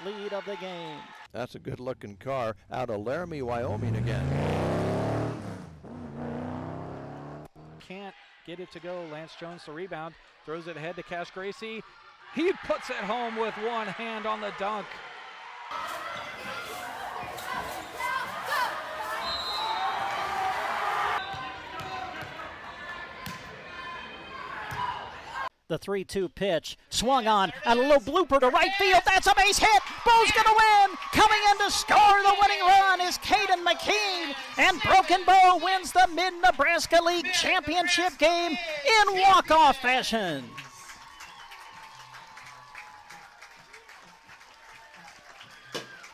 lead of the game. That's a good-looking car out of Laramie, Wyoming again. Can't get it to go. Lance Jones the rebound, throws it ahead to Cash Gracie. He puts it home with one hand on the dunk. The 3-2 pitch, swung on, and a little blooper to right field. That's a base hit. Bo's going to win. Coming in to score the winning run is Caden McKean, and Broken Bow wins the Mid-Nebraska League Championship game in walk-off fashion.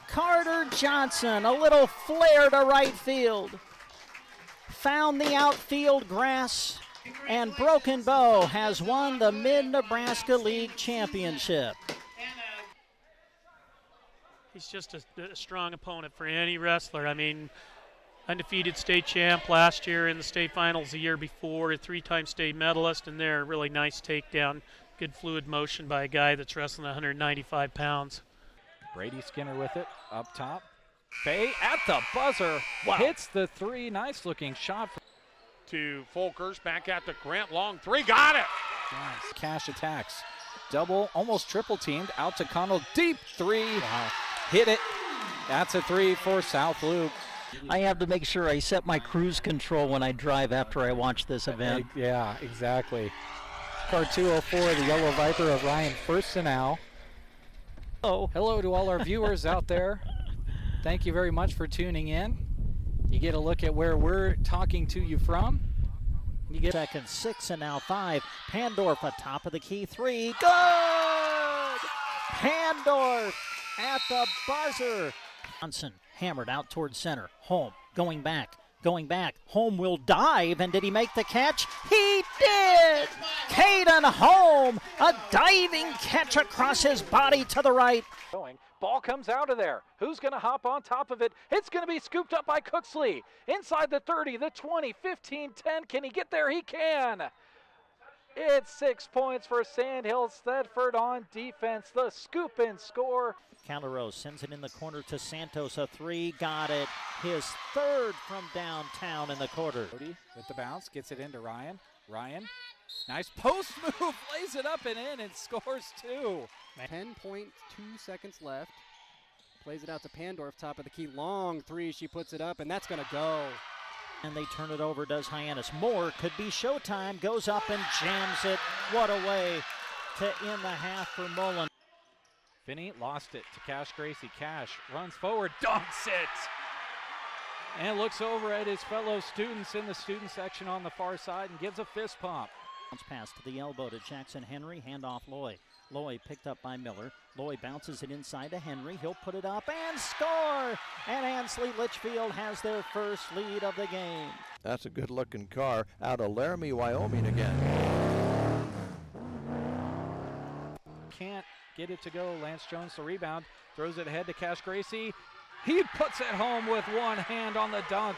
Carter Johnson, a little flare to right field. Found the outfield grass, and Broken Bow has won the Mid-Nebraska League Championship. He's just a strong opponent for any wrestler. I mean, undefeated state champ last year in the state finals the year before, a three-time state medalist, and there, really nice takedown. Good fluid motion by a guy that's wrestling 195 pounds. Brady Skinner with it, up top. Fay at the buzzer, hits the three. Nice looking shot. To Folkers, back at the Grant, long three, got it! Nice. Cash attacks. Double, almost triple teamed, out to Connell, deep three. Wow. Hit it. That's a three for South Loop. I have to make sure I set my cruise control when I drive after I watch this event. Yeah, exactly. Car 204, the Yellow Viper of Ryan Firstenau. Oh. Hello to all our viewers out there. Thank you very much for tuning in. You get a look at where we're talking to you from. You get second, 6, and now 5. Pandorf atop of the key, 3. Good! Pandorf at the buzzer. Johnson hammered out towards center. Home, going back. Home will dive, and did he make the catch? He did! Caden Home, a diving catch across his body to the right. Ball comes out of there. Who's going to hop on top of it? It's going to be scooped up by Cooksley. Inside the 30, the 20, 15, 10. Can he get there? He can. It's 6 points for Sandhill Thedford on defense. The scoop and score. Calaros sends it in the corner to Santos, a 3, got it. His third from downtown in the quarter. With the bounce, gets it into Ryan. Ryan, nice post move, lays it up and in and scores 2. 10.2 seconds left. Plays it out to Pandorf, top of the key. Long 3, she puts it up, and that's going to go. And they turn it over, does Hyannis. More could be showtime, goes up and jams it. What a way to end the half for Mullen. Finney lost it to Cash Gracie. Cash runs forward, dunks it, and looks over at his fellow students in the student section on the far side and gives a fist pump. Pass to the elbow to Jackson Henry, handoff Loy. Loy picked up by Miller. Loy bounces it inside to Henry. He'll put it up and score! And Ansley Litchfield has their first lead of the game. That's a good-looking car out of Laramie, Wyoming again. Can't get it to go. Lance Jones the rebound, throws it ahead to Cash Gracie. He puts it home with one hand on the dunk.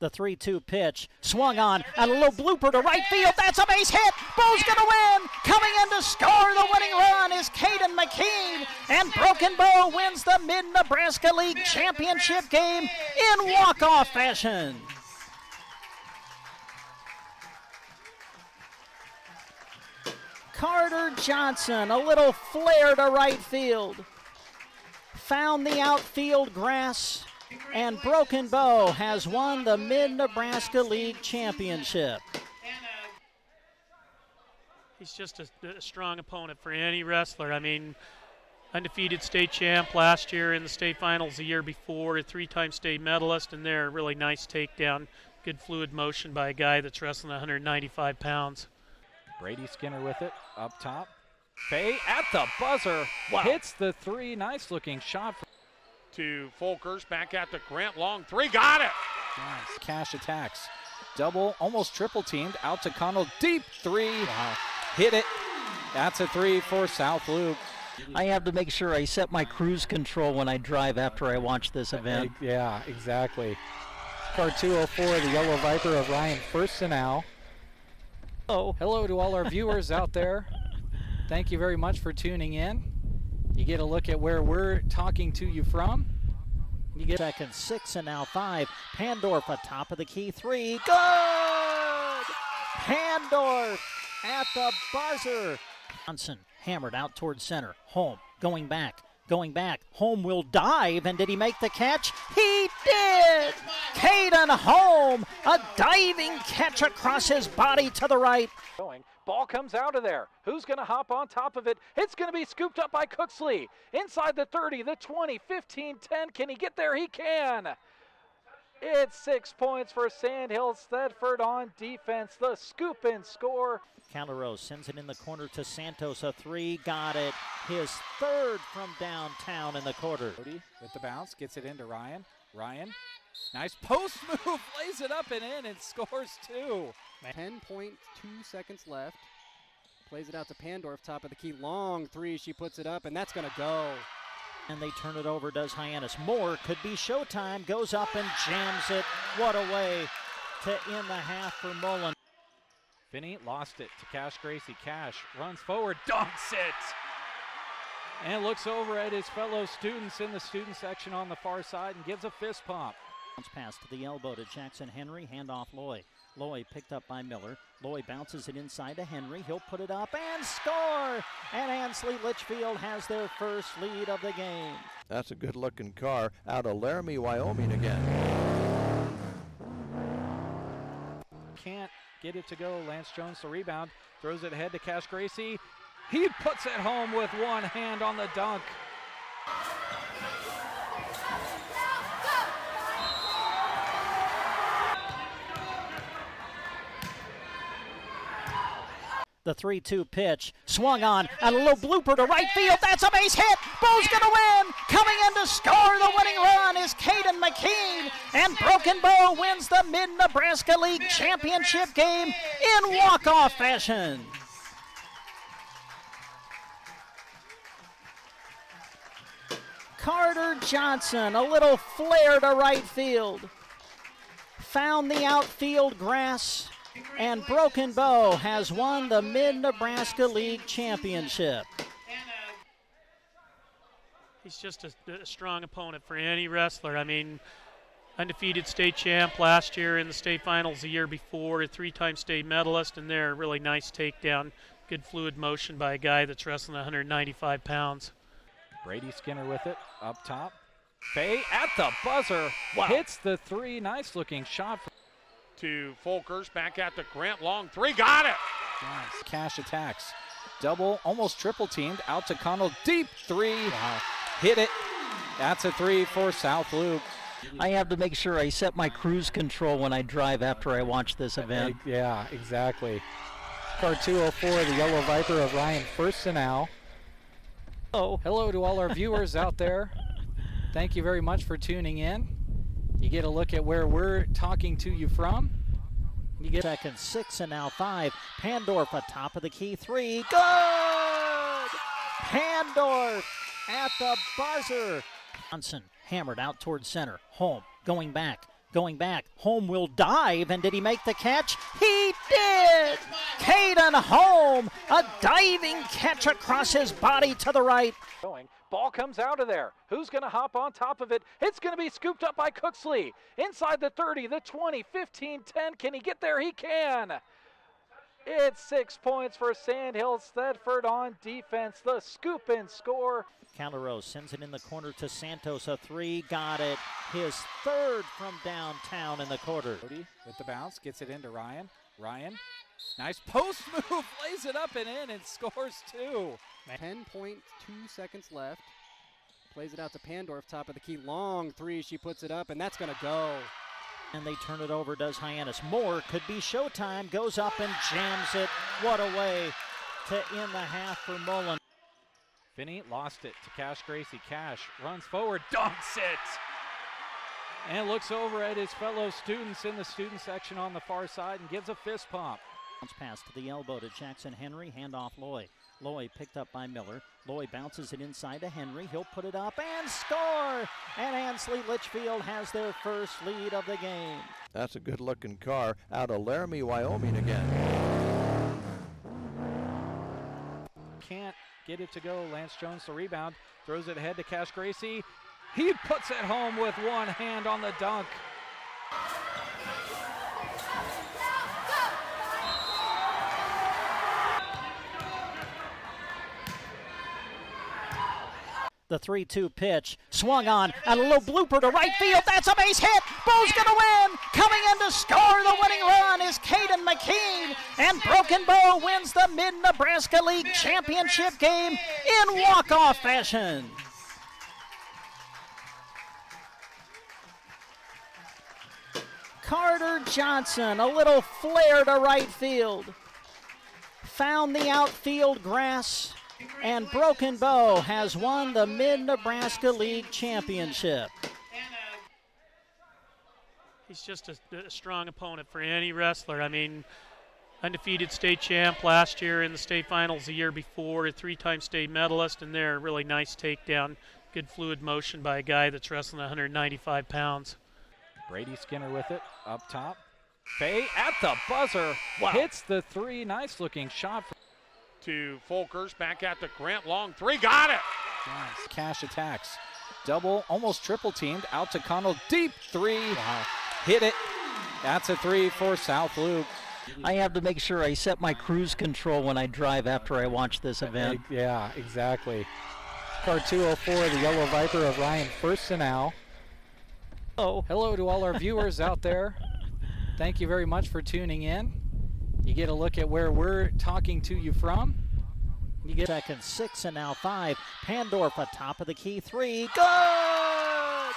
The 3-2 pitch, swung on, and a little blooper to right field. That's a base hit. Bo's going to win. Coming in to score the winning run is Caden McKean, and Broken Bow wins the Mid-Nebraska League Championship game in walk-off fashion. Carter Johnson, a little flare to right field. Found the outfield grass, and Broken Bow has won the Mid-Nebraska League Championship. He's just a strong opponent for any wrestler. I mean, undefeated state champ last year in the state finals the year before, a three-time state medalist, and there, really nice takedown. Good fluid motion by a guy that's wrestling 195 pounds. Brady Skinner with it, up top. Fay at the buzzer, hits the 3. Nice looking shot. To Folkers, back at the Grant, long 3, got it! Nice. Cash attacks. Double, almost triple teamed, out to Connell, deep 3. Wow. Hit it. That's a 3 for South Loop. I have to make sure I set my cruise control when I drive after I watch this event. Yeah, exactly. Car 204, the Yellow Viper of Ryan Firstenau. Oh, Hello to all our viewers out there. Thank you very much for tuning in. You get a look at where we're talking to you from. you get second 6 and now 5. Pandorf atop of the key 3. Good! Pandorf at the buzzer. Johnson hammered out towards center. Home going back. Home will dive, and did he make the catch? He did! Caden Home, a diving catch across his body to the right. Ball comes out of there. Who's going to hop on top of it? It's going to be scooped up by Cooksley. Inside the 30, the 20, 15, 10. Can he get there? He can. It's 6 points for Sandhill Thedford on defense. The scoop and score. Calderos sends it in the corner to Santos. A 3, got it. His 3rd from downtown in the quarter. Cody with the bounce, gets it into Ryan. Nice post move, lays it up and in, and scores 2. 10.2 seconds left. Plays it out to Pandorf, top of the key. Long 3, she puts it up, and that's going to go. And they turn it over, does Hyannis. More could be showtime. Goes up and jams it. What a way to end the half for Mullen. Finney lost it to Cash Gracie. Cash runs forward, dunks it, and looks over at his fellow students in the student section on the far side and gives a fist pump. Bounce pass to the elbow to Jackson Henry. Handoff Loy. Loy picked up by Miller. Loy bounces it inside to Henry. He'll put it up and score! And Ansley Litchfield has their first lead of the game. That's a good-looking car out of Laramie, Wyoming again. Can't get it to go. Lance Jones the rebound. Throws it ahead to Cash Gracie. He puts it home with one hand on the dunk. The 3-2 pitch, swung on, and a little blooper to right field. That's a base hit. Bo's gonna win. Coming in to score the winning run is Caden McKean, and Broken Bow wins the Mid-Nebraska League Championship game in walk-off fashion. Carter Johnson, a little flare to right field. Found the outfield grass. And Broken Bow has won the Mid-Nebraska League Championship. He's just a strong opponent for any wrestler. I mean, undefeated state champ last year in the state finals the year before, a 3-time state medalist, and there, really nice takedown. Good fluid motion by a guy that's wrestling 195 pounds. Brady Skinner with it, up top. Bay at the buzzer, hits the 3, nice looking shot. To Folkers, back at the Grant, long 3, got it! Nice. Cash attacks. Double, almost triple teamed, out to Connell, deep 3. Wow. Hit it. That's a 3 for South Loop. I have to make sure I set my cruise control when I drive after I watch this event. Yeah, exactly. Car 204, the Yellow Viper of Ryan Firstenau. Oh, hello to all our viewers out there. Thank you very much for tuning in. You get a look at where we're talking to you from. you get second 6 and now 5. Pandorf atop of the key 3. Good! Pandorf at the buzzer. Johnson hammered out towards center. Home going back. Home will dive, and did he make the catch? He did! Caden Home, a diving catch across his body to the right. Ball comes out of there. Who's going to hop on top of it? It's going to be scooped up by Cooksley. Inside the 30, the 20, 15, 10. Can he get there? He can. It's 6 points for Sandhill Thedford on defense. The scoop and score. Calderos sends it in the corner to Santos. A 3, got it. His 3rd from downtown in the quarter. Cody with the bounce, gets it into Ryan. Nice post move, lays it up and in, and scores 2. 10.2 seconds left. Plays it out to Pandorf, top of the key. Long 3, she puts it up, and that's going to go. And they turn it over, does Hyannis. More could be showtime. Goes up and jams it. What a way to end the half for Mullen. Finney lost it to Cash Gracie. Cash runs forward, dunks it, and looks over at his fellow students in the student section on the far side and gives a fist pump. Bounce pass to the elbow to Jackson Henry. Handoff Loy. Loy picked up by Miller. Loy bounces it inside to Henry. He'll put it up and score! And Ansley Litchfield has their first lead of the game. That's a good-looking car out of Laramie, Wyoming again. Can't get it to go. Lance Jones the rebound. Throws it ahead to Cash Gracie. He puts it home with one hand on the dunk. The 3-2 pitch, swung on, and a little blooper to right field. That's a base hit. Bo's going to win. Coming in to score the winning run is Caden McKean. And Broken Bow wins the Mid-Nebraska League Championship game in walk-off fashion. Carter Johnson, a little flare to right field. Found the outfield grass. And Broken Bow has won the Mid-Nebraska League Championship. He's just a strong opponent for any wrestler. I mean, undefeated state champ last year in the state finals the year before, a three-time state medalist, and there, really nice takedown. Good fluid motion by a guy that's wrestling 195 pounds. Brady Skinner with it up top. Fay at the buzzer. Wow. Hits the three. Nice looking shot. To Folkers, back at the Grant, long three, got it! Nice. Cash attacks. Double, almost triple teamed. Out to Connell, deep three. Wow. Hit it. That's a three for South Loop. I have to make sure I set my cruise control when I drive after I watch this event. Yeah, exactly. Car 204, the Yellow Viper of Ryan Firstenau. Oh, Hello to all our viewers out there. Thank you very much for tuning in. You get a look at where we're talking to you from. you get second, 6 and now 5. Pandorf atop of the key 3. Good!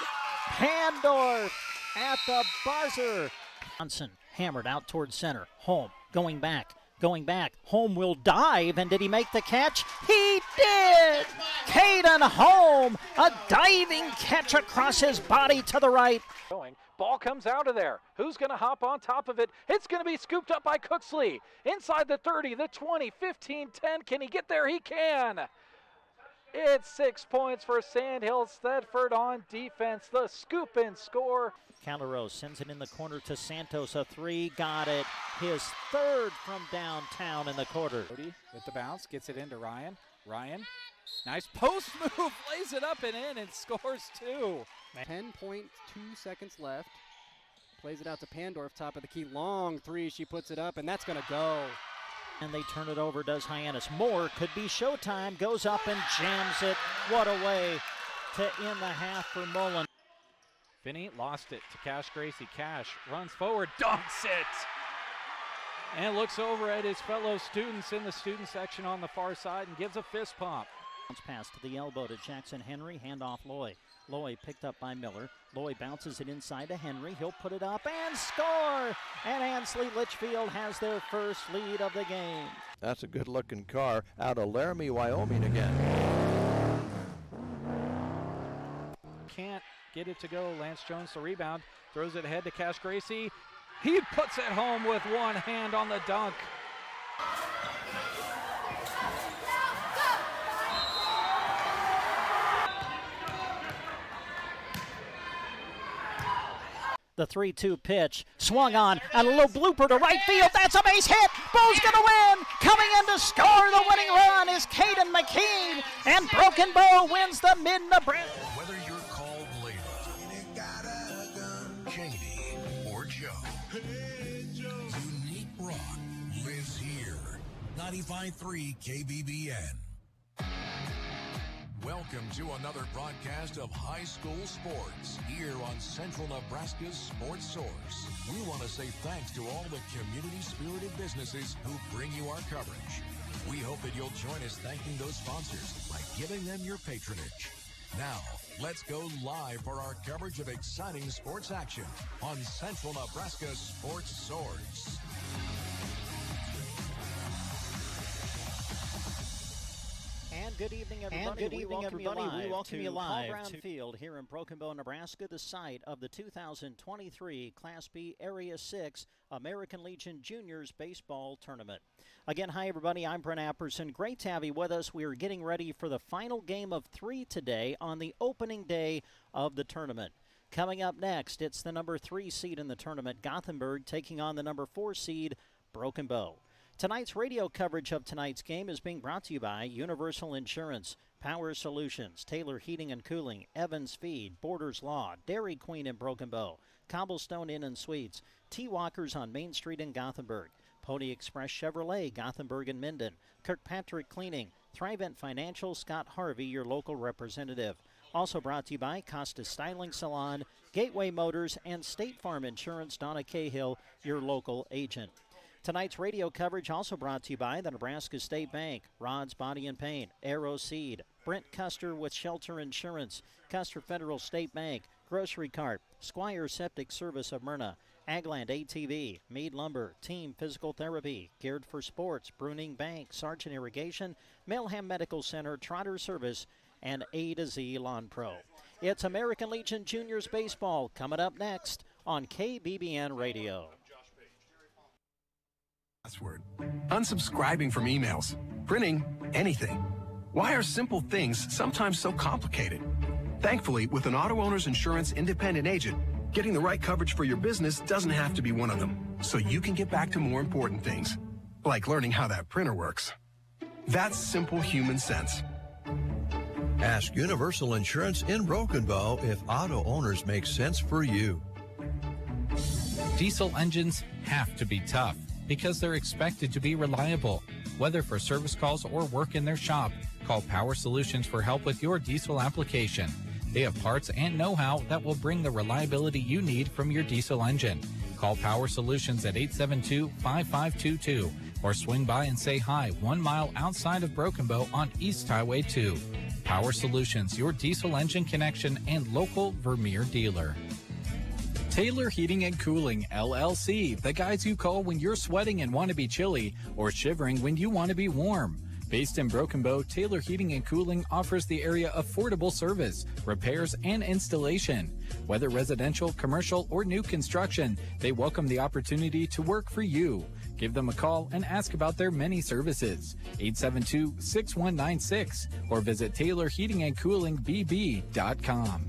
Pandorf at the buzzer. Johnson hammered out towards center. Home, going back. Home will dive, and did he make the catch? He did! Caden Home, a diving catch across his body to the right. Ball comes out of there. Who's going to hop on top of it? It's going to be scooped up by Cooksley. Inside the 30, the 20, 15, 10. Can he get there? He can. It's 6 points for Sandhill Thedford on defense. The scoop and score. Calaros sends it in the corner to Santos, a 3, got it. His third from downtown in the quarter. Cody with the bounce, gets it into Ryan. Ryan, nice post move, lays it up and in and scores 2. 10.2 seconds left. Plays it out to Pandorf, top of the key. Long three, she puts it up, and that's going to go. And they turn it over, does Hyannis. More could be showtime, goes up and jams it. What a way to end the half for Mullen. Finney lost it to Cash Gracie. Cash runs forward, dunks it, and looks over at his fellow students in the student section on the far side and gives a fist pump. Bounce pass to the elbow to Jackson Henry, handoff Loy. Loy picked up by Miller. Loy bounces it inside to Henry. He'll put it up and score! And Ansley Litchfield has their first lead of the game. That's a good-looking car out of Laramie, Wyoming again. Can't get it to go. Lance Jones the rebound. Throws it ahead to Cash Gracie. He puts it home with one hand on the dunk. The 3-2 pitch, swung on, and a little blooper to right field. That's a base hit. Bo's going to win. Coming in to score the winning run is Caden McKean. And Broken Bow wins the Mid-Nebraska. Whether you're called Layla, Katie, or Joe, Unique Rock lives here. 95.3 KBBN. Welcome to another broadcast of high school sports here on Central Nebraska's Sports Source. We want to say thanks to all the community-spirited businesses who bring you our coverage. We hope that you'll join us thanking those sponsors by giving them your patronage. Now, let's go live for our coverage of exciting sports action on Central Nebraska's Sports Source. And good evening, everybody. We welcome you live to Call Field here in Broken Bow, Nebraska, the site of the 2023 Class B Area 6 American Legion Juniors Baseball Tournament. Again, hi, everybody. I'm Brent Apperson. Great to have you with us. We are getting ready for the final game of 3 today on the opening day of the tournament. Coming up next, it's the number 3 seed in the tournament, Gothenburg, taking on the number 4 seed, Broken Bow. Tonight's radio coverage of tonight's game is being brought to you by Universal Insurance, Power Solutions, Taylor Heating and Cooling, Evans Feed, Borders Law, Dairy Queen in Broken Bow, Cobblestone Inn and Suites, T-Walkers on Main Street in Gothenburg, Pony Express Chevrolet, Gothenburg and Minden, Kirkpatrick Cleaning, Thrivent Financial, Scott Harvey, your local representative. Also brought to you by Costa Styling Salon, Gateway Motors, and State Farm Insurance, Donna Cahill, your local agent. Tonight's radio coverage also brought to you by the Nebraska State Bank, Rod's Body and Paint, Arrow Seed, Brent Custer with Shelter Insurance, Custer Federal State Bank, Grocery Cart, Squire Septic Service of Myrna, Agland ATV, Meade Lumber, Team Physical Therapy, Geared for Sports, Bruning Bank, Sargent Irrigation, Melham Medical Center, Trotter Service, and A to Z Lawn Pro. It's American Legion Juniors Baseball coming up next on KBBN Radio. Password. Unsubscribing from emails. Printing anything. Why are simple things sometimes so complicated? Thankfully, with an auto owner's insurance independent agent, getting the right coverage for your business doesn't have to be one of them, so you can get back to more important things, like learning how that printer works. That's simple human sense. Ask Universal Insurance in Broken Bow if auto owners make sense for you. Diesel engines have to be tough because they're expected to be reliable. Whether for service calls or work in their shop, call Power Solutions for help with your diesel application. They have parts and know-how that will bring the reliability you need from your diesel engine. Call Power Solutions at 872-5522 or swing by and say hi 1 mile outside of Broken Bow on East Highway 2. Power Solutions, your diesel engine connection and local Vermeer dealer. Taylor Heating and Cooling, LLC, the guys you call when you're sweating and want to be chilly or shivering when you want to be warm. Based in Broken Bow, Taylor Heating and Cooling offers the area affordable service, repairs, and installation. Whether residential, commercial, or new construction, they welcome the opportunity to work for you. Give them a call and ask about their many services. 872-6196 or visit TaylorHeatingandCoolingBB.com.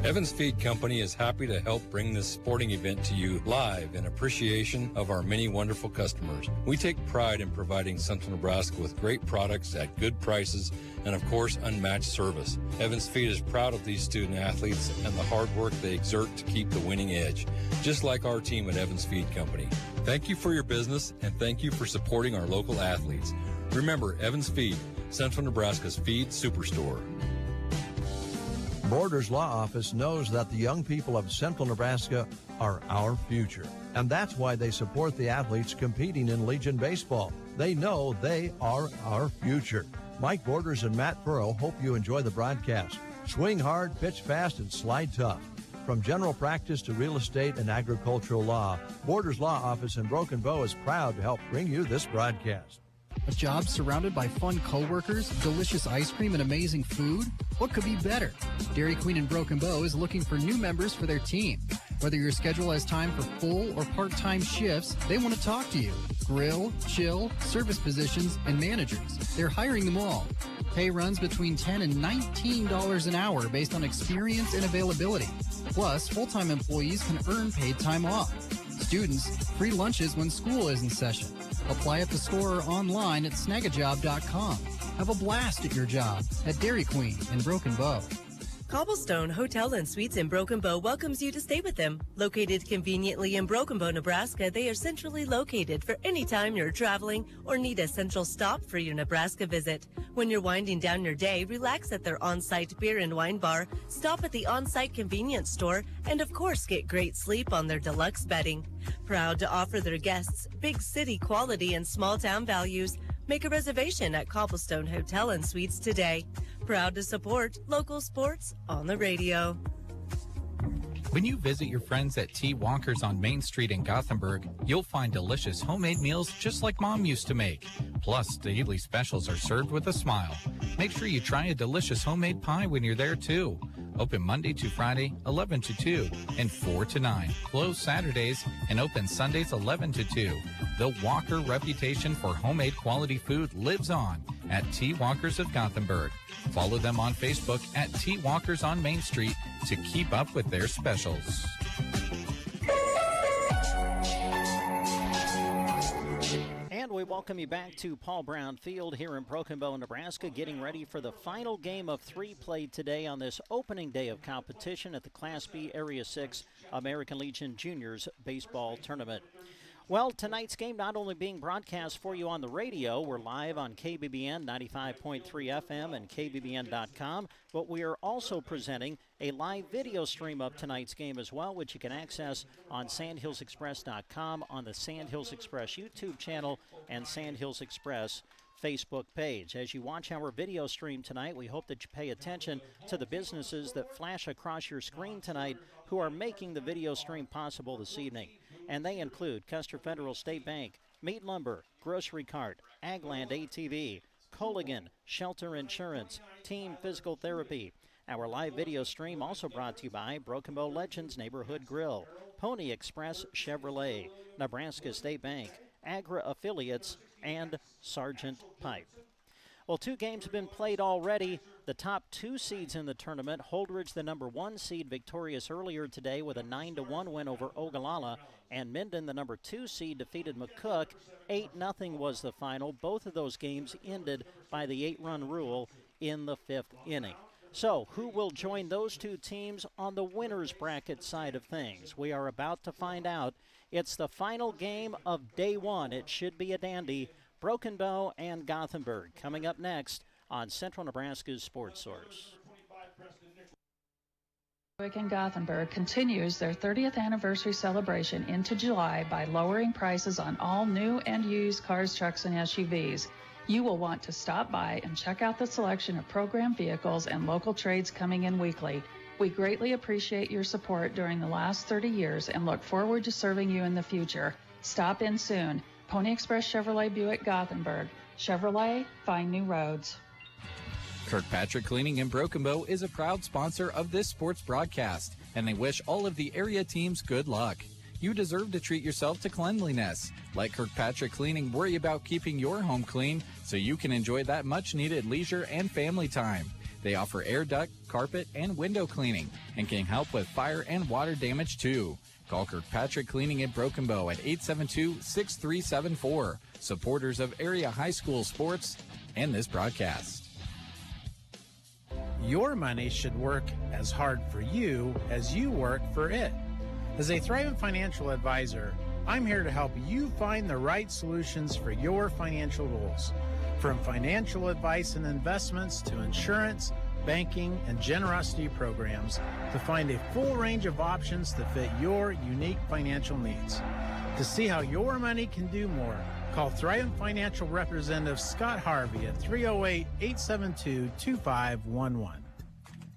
Evans Feed Company is happy to help bring this sporting event to you live in appreciation of our many wonderful customers. We take pride in providing Central Nebraska with great products at good prices and, of course, unmatched service. Evans Feed is proud of these student athletes and the hard work they exert to keep the winning edge, just like our team at Evans Feed Company. Thank you for your business and thank you for supporting our local athletes. Remember, Evans Feed, Central Nebraska's feed superstore. Borders Law Office knows that the young people of Central Nebraska are our future, and that's why they support the athletes competing in Legion Baseball. They know they are our future. Mike Borders and Matt Pearl hope you enjoy the broadcast. Swing hard, pitch fast, and slide tough. From general practice to real estate and agricultural law, Borders Law Office in Broken Bow is proud to help bring you this broadcast. A job surrounded by fun coworkers, delicious ice cream, and amazing food? What could be better? Dairy Queen in Broken Bow is looking for new members for their team. Whether your schedule has time for full or part-time shifts, they want to talk to you. Grill, chill, service positions, and managers. They're hiring them all. Pay runs between $10 and $19 an hour based on experience and availability. Plus, full-time employees can earn paid time off. Students, free lunches when school is in session. Apply at the store or online at snagajob.com. Have a blast at your job at Dairy Queen in Broken Bow. Cobblestone Hotel and Suites in Broken Bow welcomes you to stay with them. Located conveniently in Broken Bow, Nebraska, they are centrally located for any time you're traveling or need a central stop for your Nebraska visit. When you're winding down your day, relax at their on-site beer and wine bar, stop at the on-site convenience store, and of course get great sleep on their deluxe bedding. Proud to offer their guests big city quality and small town values. Make a reservation at Cobblestone Hotel and Suites today. Proud to support local sports on the radio. When you visit your friends at T. Walker's on Main Street in Gothenburg, you'll find delicious homemade meals just like Mom used to make. Plus, daily specials are served with a smile. Make sure you try a delicious homemade pie when you're there, too. Open Monday to Friday, 11 to 2, and 4 to 9. Closed Saturdays and open Sundays, 11 to 2. The Walker reputation for homemade quality food lives on at T. Walker's of Gothenburg. Follow them on Facebook at T. Walker's on Main Street to keep up with their specials. And we welcome you back to Paul Brown Field here in Broken Bow, Nebraska, getting ready for the final game of 3 played today on this opening day of competition at the Class B Area 6 American Legion Juniors Baseball Tournament. Well, tonight's game not only being broadcast for you on the radio, we're live on KBBN 95.3 FM and KBBN.com, but we are also presenting a live video stream of tonight's game as well, which you can access on SandhillsExpress.com, on the Sandhills Express YouTube channel and Sandhills Express Facebook page. As you watch our video stream tonight, we hope that you pay attention to the businesses that flash across your screen tonight who are making the video stream possible this evening. And they include Custer Federal State Bank, Meat Lumber, Grocery Cart, Agland ATV, Colligan, Shelter Insurance, Team Physical Therapy. Our live video stream also brought to you by Broken Bow Legends Neighborhood Grill, Pony Express Chevrolet, Nebraska State Bank, Agra Affiliates, and Sargent Pipe. Well, 2 games have been played already. The top 2 seeds in the tournament, Holdridge, the number 1 seed, victorious earlier today with a 9-1 win over Ogallala, and Minden, the number 2 seed, defeated McCook. 8-0 was the final. Both of those games ended by the 8-run rule in the 5th inning. So, who will join those 2 teams on the winner's bracket side of things? We are about to find out. It's the final game of day 1. It should be a dandy. Broken Bow and Gothenburg coming up next on Central Nebraska's Sports Source. And Gothenburg continues their 30th anniversary celebration into July by lowering prices on all new and used cars, trucks, and SUVs. You will want to stop by and check out the selection of program vehicles and local trades coming in weekly. We greatly appreciate your support during the last 30 years and look forward to serving you in the future. Stop in soon. Pony Express Chevrolet Buick Gothenburg. Chevrolet, find new roads. Kirkpatrick Cleaning in Broken Bow is a proud sponsor of this sports broadcast, and they wish all of the area teams good luck. You deserve to treat yourself to cleanliness. Let Kirkpatrick Cleaning worry about keeping your home clean so you can enjoy that much-needed leisure and family time. They offer air duct, carpet, and window cleaning and can help with fire and water damage too. Call Kirkpatrick Cleaning in Broken Bow at 872-6374. Supporters of area high school sports and this broadcast. Your money should work as hard for you as you work for it. As a Thrivent financial advisor, I'm here to help you find the right solutions for your financial goals. From financial advice and investments to insurance, banking, and generosity programs, to find a full range of options to fit your unique financial needs. To see how your money can do more, call Thrivent Financial Representative Scott Harvey at 308-872-2511.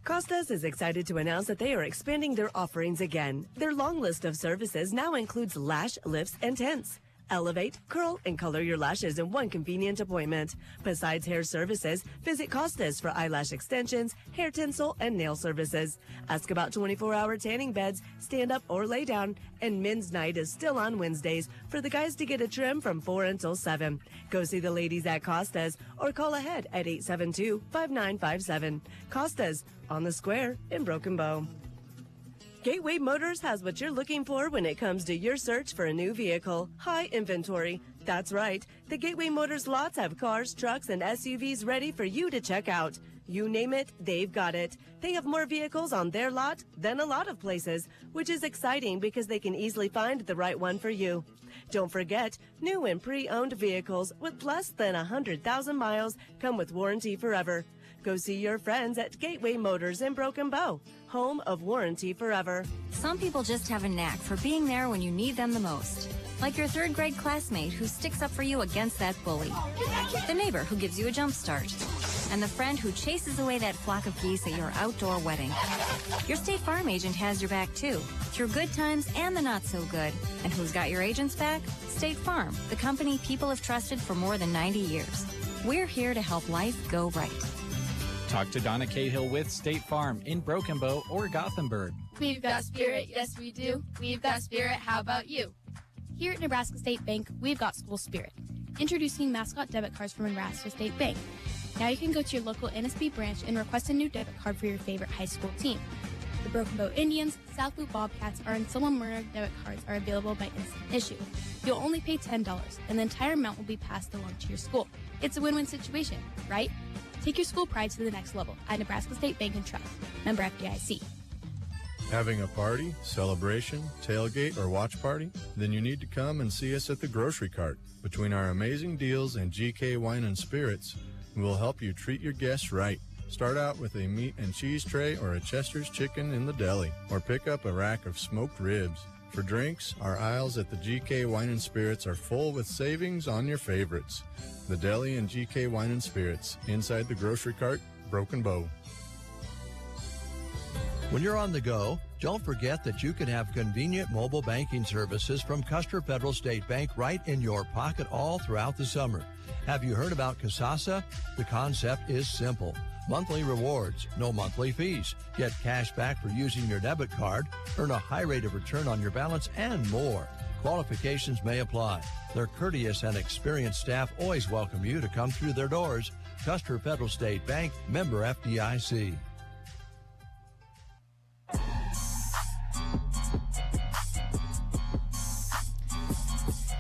Costas is excited to announce that they are expanding their offerings again. Their long list of services now includes lash lifts and tints. Elevate, curl, and color your lashes in one convenient appointment. Besides hair services, visit Costas for eyelash extensions, hair tinsel, and nail services. Ask about 24-hour tanning beds, stand up or lay down, and men's night is still on Wednesdays for the guys to get a trim from 4 until 7. Go see the ladies at Costas or call ahead at 872-5957. Costas, on the square in Broken Bow. Gateway Motors has what you're looking for when it comes to your search for a new vehicle. High inventory. That's right. The Gateway Motors lots have cars, trucks, and SUVs ready for you to check out. You name it, they've got it. They have more vehicles on their lot than a lot of places, which is exciting because they can easily find the right one for you. Don't forget, new and pre-owned vehicles with less than 100,000 miles come with warranty forever. Go see your friends at Gateway Motors in Broken Bow, home of Warranty Forever. Some people just have a knack for being there when you need them the most. Like your third grade classmate who sticks up for you against that bully. The neighbor who gives you a jump start. and the friend who chases away that flock of geese at your outdoor wedding. Your State Farm agent has your back too, through good times and the not so good. And who's got your agent's back? State Farm, the company people have trusted for more than 90 years. We're here to help life go right. Talk to Donna Cahill with State Farm in Broken Bow or Gothenburg. We've got spirit, yes we do. We've got spirit, how about you? Here at Nebraska State Bank, we've got school spirit. Introducing mascot debit cards from Nebraska State Bank. Now you can go to your local NSB branch and request a new debit card for your favorite high school team. The Broken Bow Indians, South Loop Bobcats, and Solon Murray debit cards are available by instant issue. You'll only pay $10, and the entire amount will be passed along to your school. It's a win-win situation, right? Take your school pride to the next level at Nebraska State Bank and Trust. Member FDIC. Having a party, celebration, tailgate, or watch party? Then you need to come and see us at the Grocery Cart. Between our amazing deals and GK Wine and Spirits, we'll help you treat your guests right. Start out with a meat and cheese tray or a Chester's chicken in the deli, or pick up a rack of smoked ribs. For drinks, our aisles at the GK Wine and Spirits are full with savings on your favorites. The Deli and GK Wine and Spirits, inside the Grocery Cart, Broken Bow. When you're on the go, don't forget that you can have convenient mobile banking services from Custer Federal State Bank right in your pocket all throughout the summer. Have you heard about Kasasa? The concept is simple. Monthly rewards, no monthly fees. Get cash back for using your debit card, earn a high rate of return on your balance, and more. Qualifications may apply. Their courteous and experienced staff always welcome you to come through their doors. Custer Federal State Bank, member FDIC.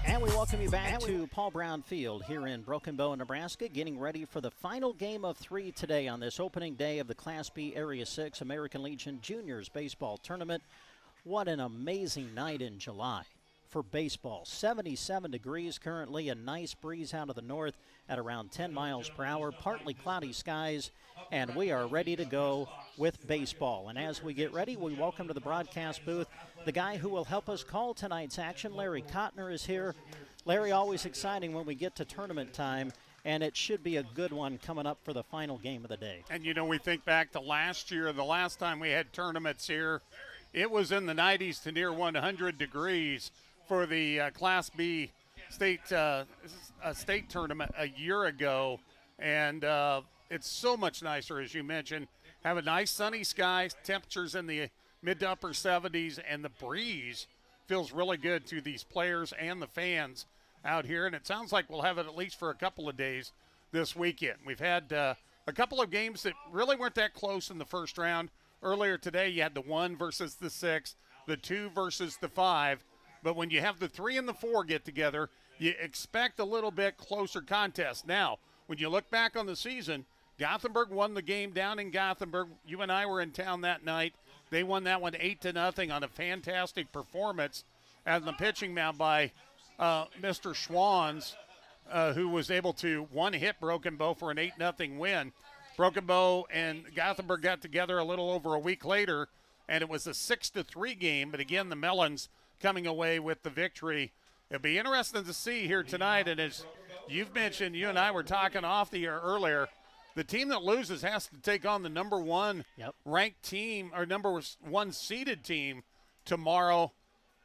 And we welcome you back to Paul Brown Field here in Broken Bow, Nebraska, getting ready for the final game of 3 today on this opening day of the Class B Area 6 American Legion Juniors Baseball Tournament. What an amazing night in July for baseball. 77 degrees currently, a nice breeze out of the north at around 10 miles per hour, partly cloudy skies, and we are ready to go with baseball. And as we get ready, we welcome to the broadcast booth the guy who will help us call tonight's action. Larry Kottner is here. Larry, always exciting when we get to tournament time, and it should be a good one coming up for the final game of the day. And, you know, we think back to last year, the last time we had tournaments here, it was in the 90s to near 100 degrees for the Class B state tournament a year ago. And it's so much nicer, as you mentioned. Have a nice sunny sky, temperatures in the mid to upper 70s, and the breeze feels really good to these players and the fans out here. And it sounds like we'll have it at least for a couple of days this weekend. We've had a couple of games that really weren't that close in the first round. Earlier today, you had the 1 versus the 6, the 2 versus the 5. But when you have the 3 and the 4 get together, you expect a little bit closer contest. Now, when you look back on the season, Gothenburg won the game down in Gothenburg. You and I were in town that night. They won that one 8-0 on a fantastic performance on the pitching mound by Mr. Schwans, who was able to one-hit Broken Bow for an 8-0 win. Broken Bow and Gothenburg got together a little over a week later, and it was a 6-3 game. But again, the Melons coming away with the victory. It'll be interesting to see here tonight. And as you've mentioned, you and I were talking off the air earlier, the team that loses has to take on the number 1 ranked team or number 1 seeded team tomorrow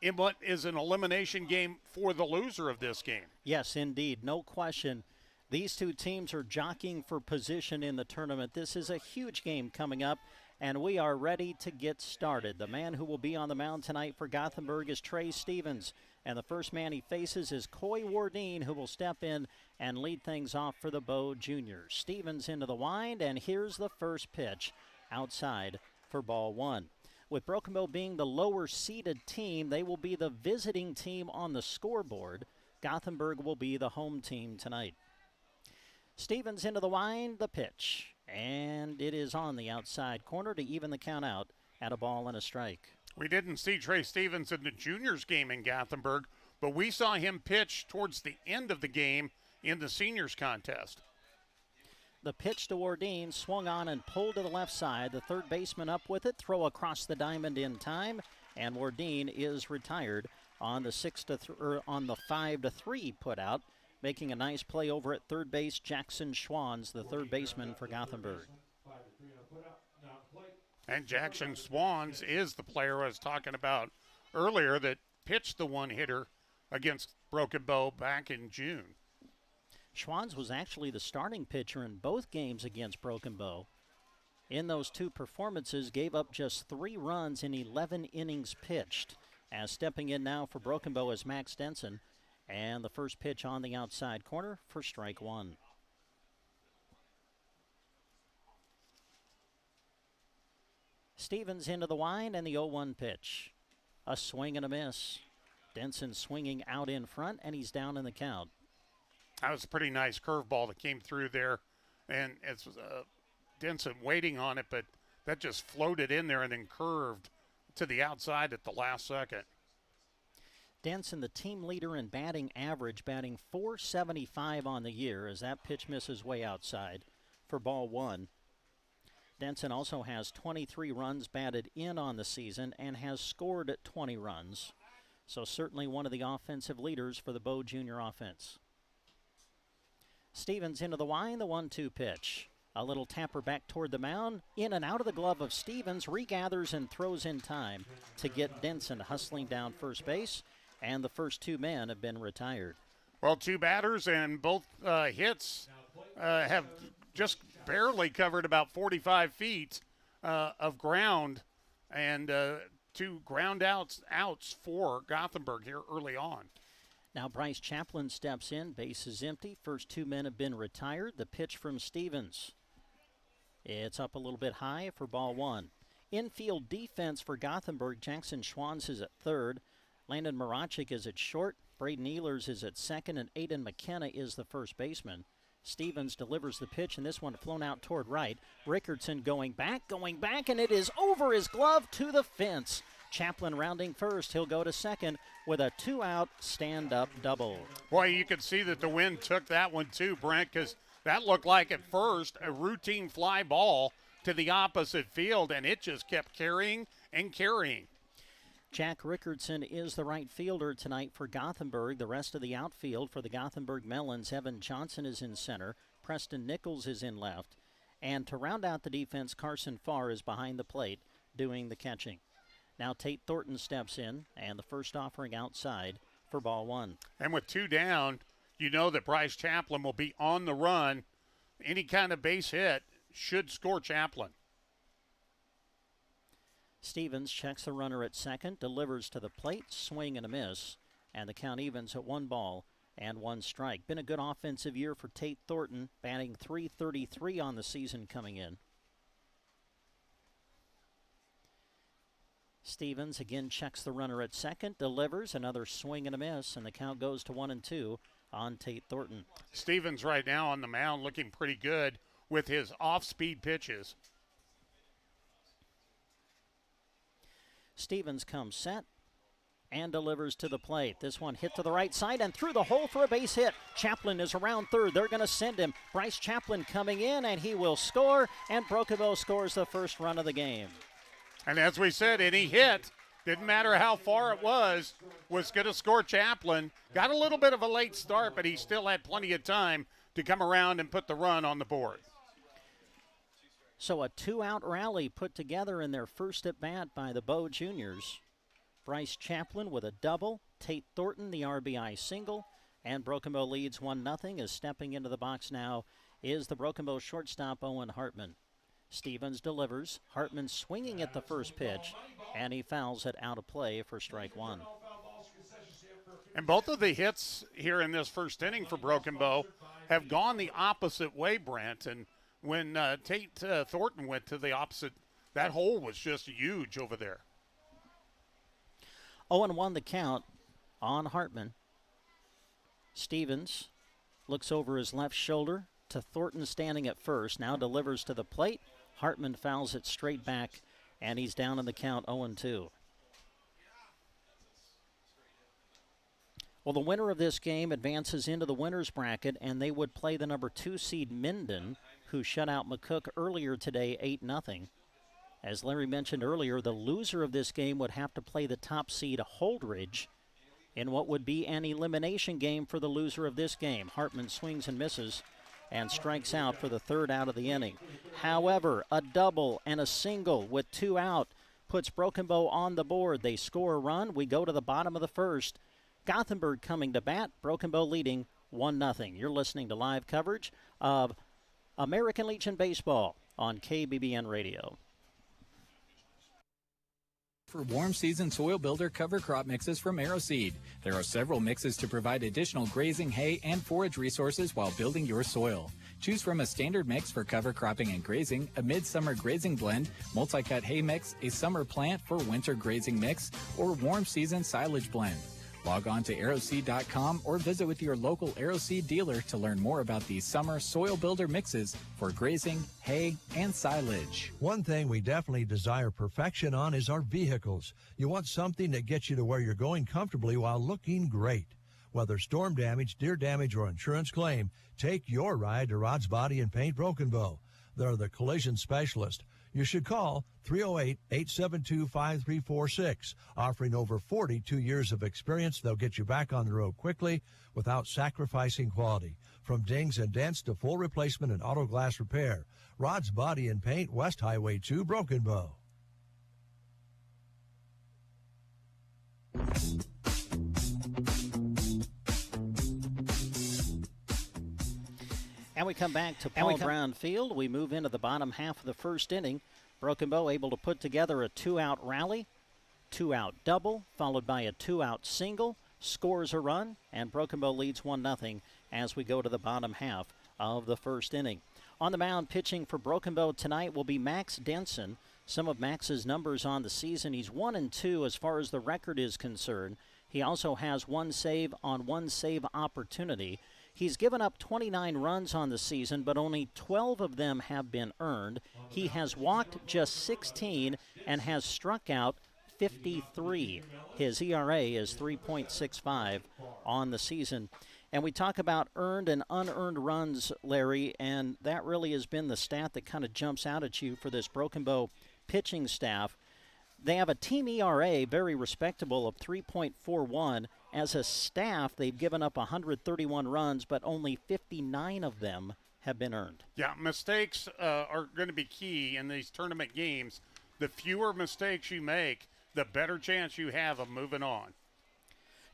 in what is an elimination game for the loser of this game. Yes, indeed. No question. These two teams are jockeying for position in the tournament. This is a huge game coming up, and we are ready to get started. The man who will be on the mound tonight for Gothenburg is Trey Stevens, and the first man he faces is Coy Wardeen, who will step in and lead things off for the Bow Juniors. Stevens into the wind, and here's the first pitch outside for ball 1. With Broken Bow being the lower seeded team, they will be the visiting team on the scoreboard. Gothenburg will be the home team tonight. Stevens into the wind, the pitch, and it is on the outside corner to even the count out at a ball and a strike. We didn't see Trey Stevens in the juniors game in Gothenburg, but we saw him pitch towards the end of the game in the seniors contest. The pitch to Wardeen, swung on and pulled to the left side. The third baseman up with it, throw across the diamond in time, and Wardeen is retired on the 5-3 put out. Making a nice play over at third base, Jackson Schwans, the third baseman for Gothenburg. And Jackson Swans is the player I was talking about earlier that pitched the one-hitter against Broken Bow back in June. Schwans was actually the starting pitcher in both games against Broken Bow. In those two performances, gave up just 3 runs in 11 innings pitched. As stepping in now for Broken Bow is Max Denson, and the first pitch on the outside corner for strike 1. Stevens into the wind and the 0-1 pitch. A swing and a miss. Denson swinging out in front, and he's down in the count. That was a pretty nice curveball that came through there, and it's Denson waiting on it, but that just floated in there and then curved to the outside at the last second. Denson, the team leader in batting average, batting .475 on the year as that pitch misses way outside for ball 1. Denson also has 23 runs batted in on the season and has scored at 20 runs. So certainly one of the offensive leaders for the Bow Junior offense. Stevens into the wind, the 1-2 pitch. A little tapper back toward the mound, in and out of the glove of Stevens, regathers and throws in time to get Denson hustling down first base, and the first 2 men have been retired. Well, 2 batters and both hits have just barely covered about 45 feet of ground, and 2 ground outs for Gothenburg here early on. Now Bryce Chaplin steps in, base is empty, first 2 men have been retired. The pitch from Stevens. It's up a little bit high for ball 1. Infield defense for Gothenburg, Jackson Schwans is at third. Landon Marachik is at short. Braden Ehlers is at second, and Aiden McKenna is the first baseman. Stevens delivers the pitch, and this one flown out toward right. Rickardson going back, and it is over his glove to the fence. Chaplin rounding first. He'll go to second with a 2-out stand-up double. Boy, you could see that the wind took that one too, Brent, because that looked like at first a routine fly ball to the opposite field, and it just kept carrying and carrying. Jack Rickardson is the right fielder tonight for Gothenburg. The rest of the outfield for the Gothenburg Melons, Evan Johnson is in center. Preston Nichols is in left. And to round out the defense, Carson Farr is behind the plate doing the catching. Now Tate Thornton steps in, and the first offering outside for ball 1. And with 2 down, you know that Bryce Chaplin will be on the run. Any kind of base hit should score Chaplin. Stevens checks the runner at second, delivers to the plate, swing and a miss, and the count evens at 1 ball and 1 strike. Been a good offensive year for Tate Thornton, batting .333 on the season coming in. Stevens again checks the runner at second, delivers another swing and a miss, and the count goes to 1-2 on Tate Thornton. Stevens right now on the mound looking pretty good with his off-speed pitches. Stevens comes set and delivers to the plate. This one hit to the right side and through the hole for a base hit. Chaplin is around third. They're going to send him. Bryce Chaplin coming in, and he will score, and Broken Bow scores the first run of the game. And as we said, any hit, didn't matter how far it was going to score Chaplin. Got a little bit of a late start, but he still had plenty of time to come around and put the run on the board. So a 2-out rally put together in their first at-bat by the Bow Juniors. Bryce Chaplin with a double, Tate Thornton the RBI single, and Broken Bow leads 1-0. As stepping into the box now is the Broken Bow shortstop Owen Hartman. Stevens delivers, Hartman swinging at the first pitch, and he fouls it out of play for strike 1. And both of the hits here in this first inning for Broken Bow have gone the opposite way, Brent, and when Tate Thornton went to the opposite, that hole was just huge over there. 0-1 the count on Hartman. Stevens looks over his left shoulder to Thornton standing at first, now delivers to the plate. Hartman fouls it straight back, and he's down in the count 0-2. Well, the winner of this game advances into the winner's bracket, and they would play the number 2 seed Minden, who shut out McCook earlier today 8-0. As Larry mentioned earlier, the loser of this game would have to play the top seed Holdridge, in what would be an elimination game for the loser of this game. Hartman swings and misses and strikes out for the third out of the inning. However, a double and a single with 2 out puts Broken Bow on the board. They score a run. We go to the bottom of the first. Gothenburg coming to bat. Broken Bow leading 1-0. You're listening to live coverage of American Legion Baseball on KBBN Radio. For warm season soil builder cover crop mixes from Aeroseed. There are several mixes to provide additional grazing, hay, and forage resources while building your soil. Choose from a standard mix for cover cropping and grazing, a midsummer grazing blend, multi-cut hay mix, a summer plant for winter grazing mix, or warm season silage blend. Log on to aeroseed.com or visit with your local Aeroseed dealer to learn more about these summer soil builder mixes for grazing, hay, and silage. One thing we definitely desire perfection on is our vehicles. You want something that gets you to where you're going comfortably while looking great. Whether storm damage, deer damage, or insurance claim, take your ride to Rod's Body and Paint Broken Bow. They're the collision specialist. You should call 308-872-5346. Offering over 42 years of experience, they'll get you back on the road quickly without sacrificing quality. From dings and dents to full replacement and auto glass repair. Rod's Body and Paint, West Highway 2, Broken Bow. And we come back to Paul Brown Field. We move into the bottom half of the first inning. Broken Bow able to put together a 2-out rally, 2-out double, followed by a 2-out single, scores a run, and Broken Bow leads 1-0 as we go to the bottom half of the first inning. On the mound pitching for Broken Bow tonight will be Max Denson. Some of Max's numbers on the season, he's 1-2 as far as the record is concerned. He also has 1 save on 1 save opportunity. He's given up 29 runs on the season, but only 12 of them have been earned. He has walked just 16 and has struck out 53. His ERA is 3.65 on the season. And we talk about earned and unearned runs, Larry, and that really has been the stat that kind of jumps out at you for this Broken Bow pitching staff. They have a team ERA, very respectable, of 3.41. As a staff, they've given up 131 runs, but only 59 of them have been earned. Yeah, mistakes are going to be key in these tournament games. The fewer mistakes you make, the better chance you have of moving on.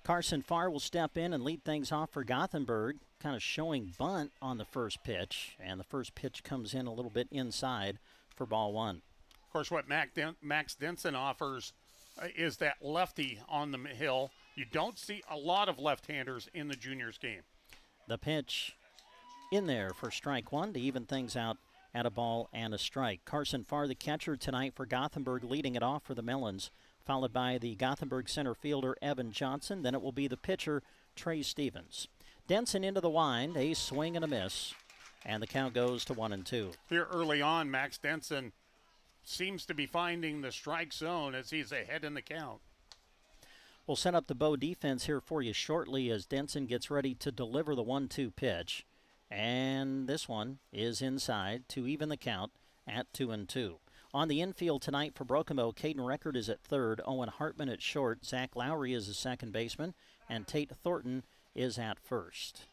Carson Farr will step in and lead things off for Gothenburg, kind of showing bunt on the first pitch, and the first pitch comes in a little bit inside for ball 1. Of course, what Max Denson offers is that lefty on the hill. You don't see a lot of left-handers in the juniors game. The pitch in there for strike 1 to even things out at a ball and a strike. Carson Farr, the catcher tonight for Gothenburg, leading it off for the Melons, followed by the Gothenburg center fielder Evan Johnson. Then it will be the pitcher Trey Stevens. Denson into the wind, a swing and a miss, and the count goes to 1-2. Here early on, Max Denson seems to be finding the strike zone as he's ahead in the count. We'll set up the Bow defense here for you shortly as Denson gets ready to deliver the 1-2 pitch. And this one is inside to even the count at 2-2. On the infield tonight for Broken Bow, Caden Record is at third, Owen Hartman at short, Zach Lowry is the second baseman, and Tate Thornton is at first.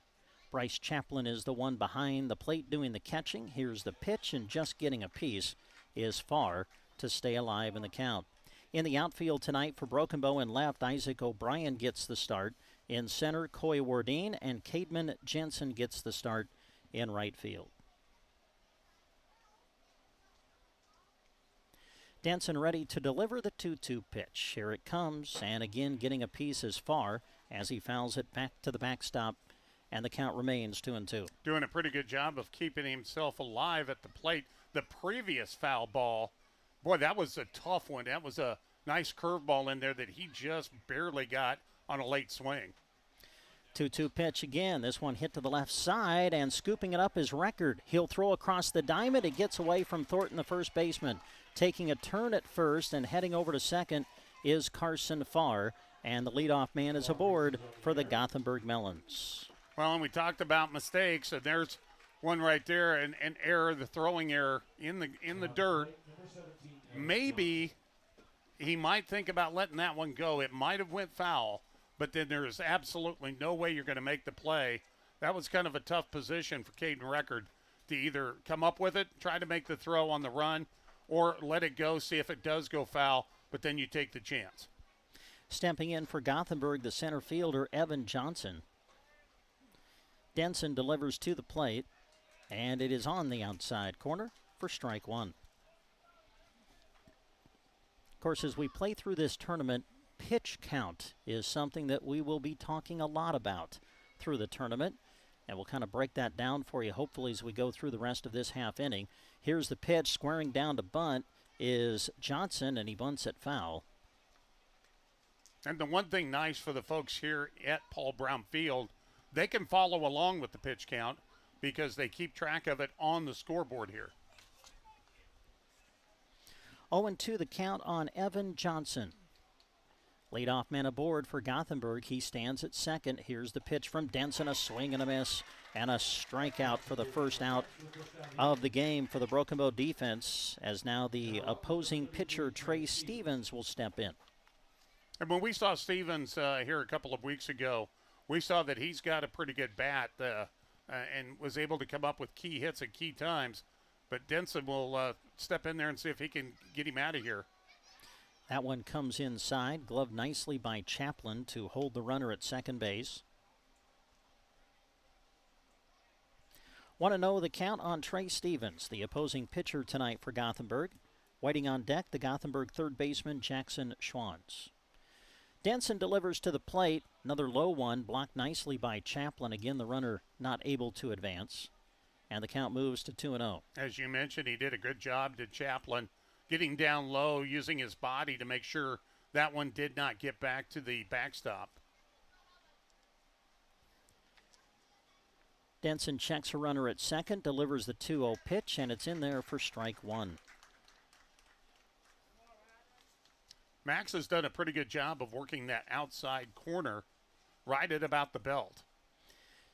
Bryce Chaplin is the one behind the plate doing the catching. Here's the pitch, and just getting a piece is Farr to stay alive in the count. In the outfield tonight for Broken Bow in left, Isaac O'Brien gets the start. In center, Coy Wardine, and Cademan Jensen gets the start in right field. Denson ready to deliver the 2-2 pitch. Here it comes, and again getting a piece is Farr as he fouls it back to the backstop, and the count remains 2-2. Doing a pretty good job of keeping himself alive at the plate. The previous foul ball, boy, that was a tough one. That was a nice curveball in there that he just barely got on a late swing. 2-2 pitch again. This one hit to the left side, and scooping it up is Record. He'll throw across the diamond. It gets away from Thornton, the first baseman. Taking a turn at first and heading over to second is Carson Farr, and the leadoff man is aboard for the Gothenburg Melons. Well, and we talked about mistakes, and there's one right there, an error, the throwing error in the dirt. Maybe he might think about letting that one go. It might have went foul, but then there's absolutely no way you're going to make the play. That was kind of a tough position for Caden Record to either come up with it, try to make the throw on the run, or let it go, see if it does go foul, but then you take the chance. Stepping in for Gothenburg, the center fielder, Evan Johnson. Denson delivers to the plate, and it is on the outside corner for strike one. Of course, as we play through this tournament, pitch count is something that we will be talking a lot about through the tournament, and we'll kind of break that down for you hopefully as we go through the rest of this half inning. Here's the pitch, squaring down to bunt is Johnson, and he bunts it foul. And the one thing nice for the folks here at Paul Brown Field, they can follow along with the pitch count because they keep track of it on the scoreboard here. 0-2 the count on Evan Johnson. Leadoff man aboard for Gothenburg. He stands at second. Here's the pitch from Denson, a swing and a miss, and a strikeout for the first out of the game for the Broken Bow defense, as now the opposing pitcher, Trey Stevens, will step in. And when we saw Stevens here a couple of weeks ago, we saw that he's got a pretty good bat and was able to come up with key hits at key times. But Denson will step in there and see if he can get him out of here. That one comes inside, gloved nicely by Chaplin to hold the runner at second base. Want to know the count on Trey Stevens, the opposing pitcher tonight for Gothenburg. Waiting on deck, the Gothenburg third baseman, Jackson Schwanz. Denson delivers to the plate. Another low one, blocked nicely by Chaplin. Again, the runner not able to advance. And the count moves to 2-0. As you mentioned, he did a good job, did Chaplin, getting down low, using his body to make sure that one did not get back to the backstop. Denson checks a runner at second, delivers the 2-0 pitch, and it's in there for strike one. Max has done a pretty good job of working that outside corner right at about the belt.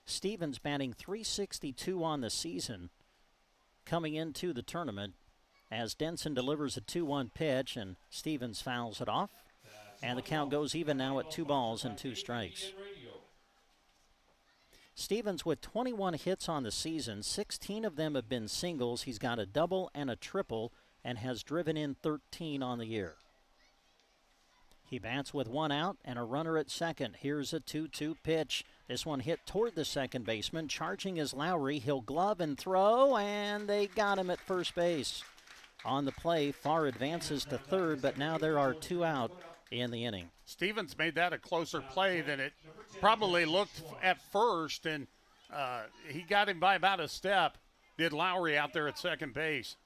Stevens batting .362 on the season coming into the tournament as Denson delivers a 2-1 pitch and Stevens fouls it off. And the count goes even now at 2 balls and 2 strikes. Stevens with 21 hits on the season, 16 of them have been singles. He's got a double and a triple and has driven in 13 on the year. He bats with 1 out and a runner at second. Here's a 2-2 pitch. This one hit toward the second baseman. Charging is Lowry. He'll glove and throw, and they got him at first base. On the play, Farr advances to third, but now there are 2 out in the inning. Stevens made that a closer play than it probably looked at first, and he got him by about a step. Did Lowry out there at second base.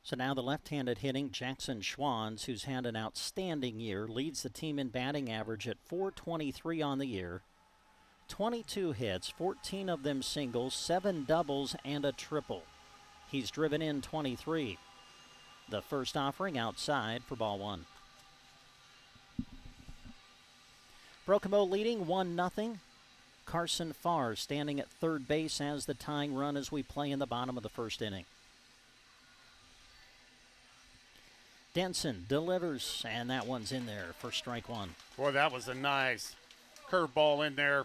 So now the left-handed hitting Jackson Schwanz, who's had an outstanding year, leads the team in batting average at .423 on the year. 22 hits, 14 of them singles, 7 doubles, and a triple. He's driven in 23. The first offering outside for ball 1. Broken Bow leading 1-0. Carson Farr standing at third base as the tying run as we play in the bottom of the first inning. Denson delivers, and that one's in there for strike 1. Boy, that was a nice curveball in there.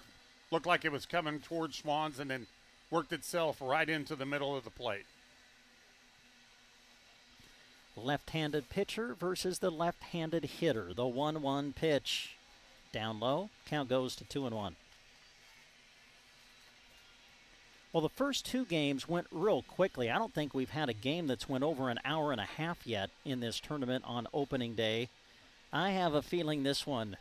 Looked like it was coming towards Schwanz and then worked itself right into the middle of the plate. Left-handed pitcher versus the left-handed hitter. The 1-1 pitch. Down low, count goes to 2-1. Well, the first 2 games went real quickly. I don't think we've had a game that's went over an hour and a half yet in this tournament on opening day. I have a feeling this one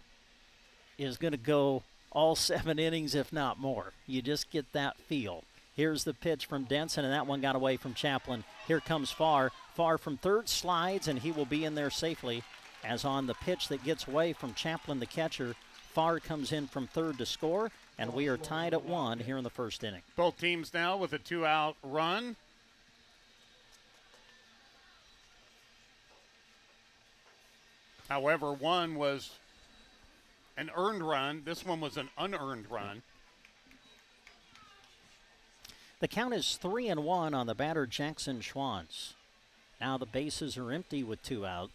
is going to go all 7 innings, if not more. You just get that feel. Here's the pitch from Denson, and that one got away from Chaplin. Here comes Farr. Farr from third slides, and he will be in there safely. As on the pitch that gets away from Chaplin, the catcher, Farr comes in from third to score, and we are tied at 1 here in the first inning. Both teams now with a 2-out run. However, one was an earned run. This one was an unearned run. The count is 3-1 on the batter, Jackson Schwanz. Now the bases are empty with 2 out.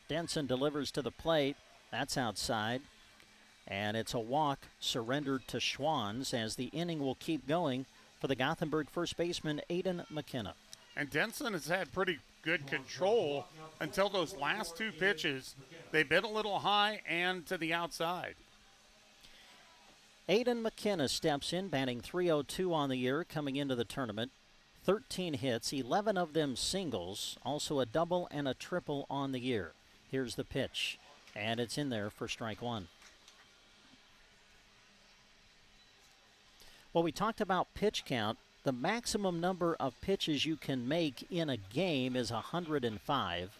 Denson delivers to the plate. That's outside. And it's a walk surrendered to Schwanz as the inning will keep going for the Gothenburg first baseman, Aiden McKenna. And Denson has had pretty good control until those last two pitches. They've been a little high and to the outside. Aiden McKenna steps in, batting .302 on the year coming into the tournament. 13 hits, 11 of them singles, also a double and a triple on the year. Here's the pitch, and it's in there for strike one. Well, we talked about pitch count. The maximum number of pitches you can make in a game is 105,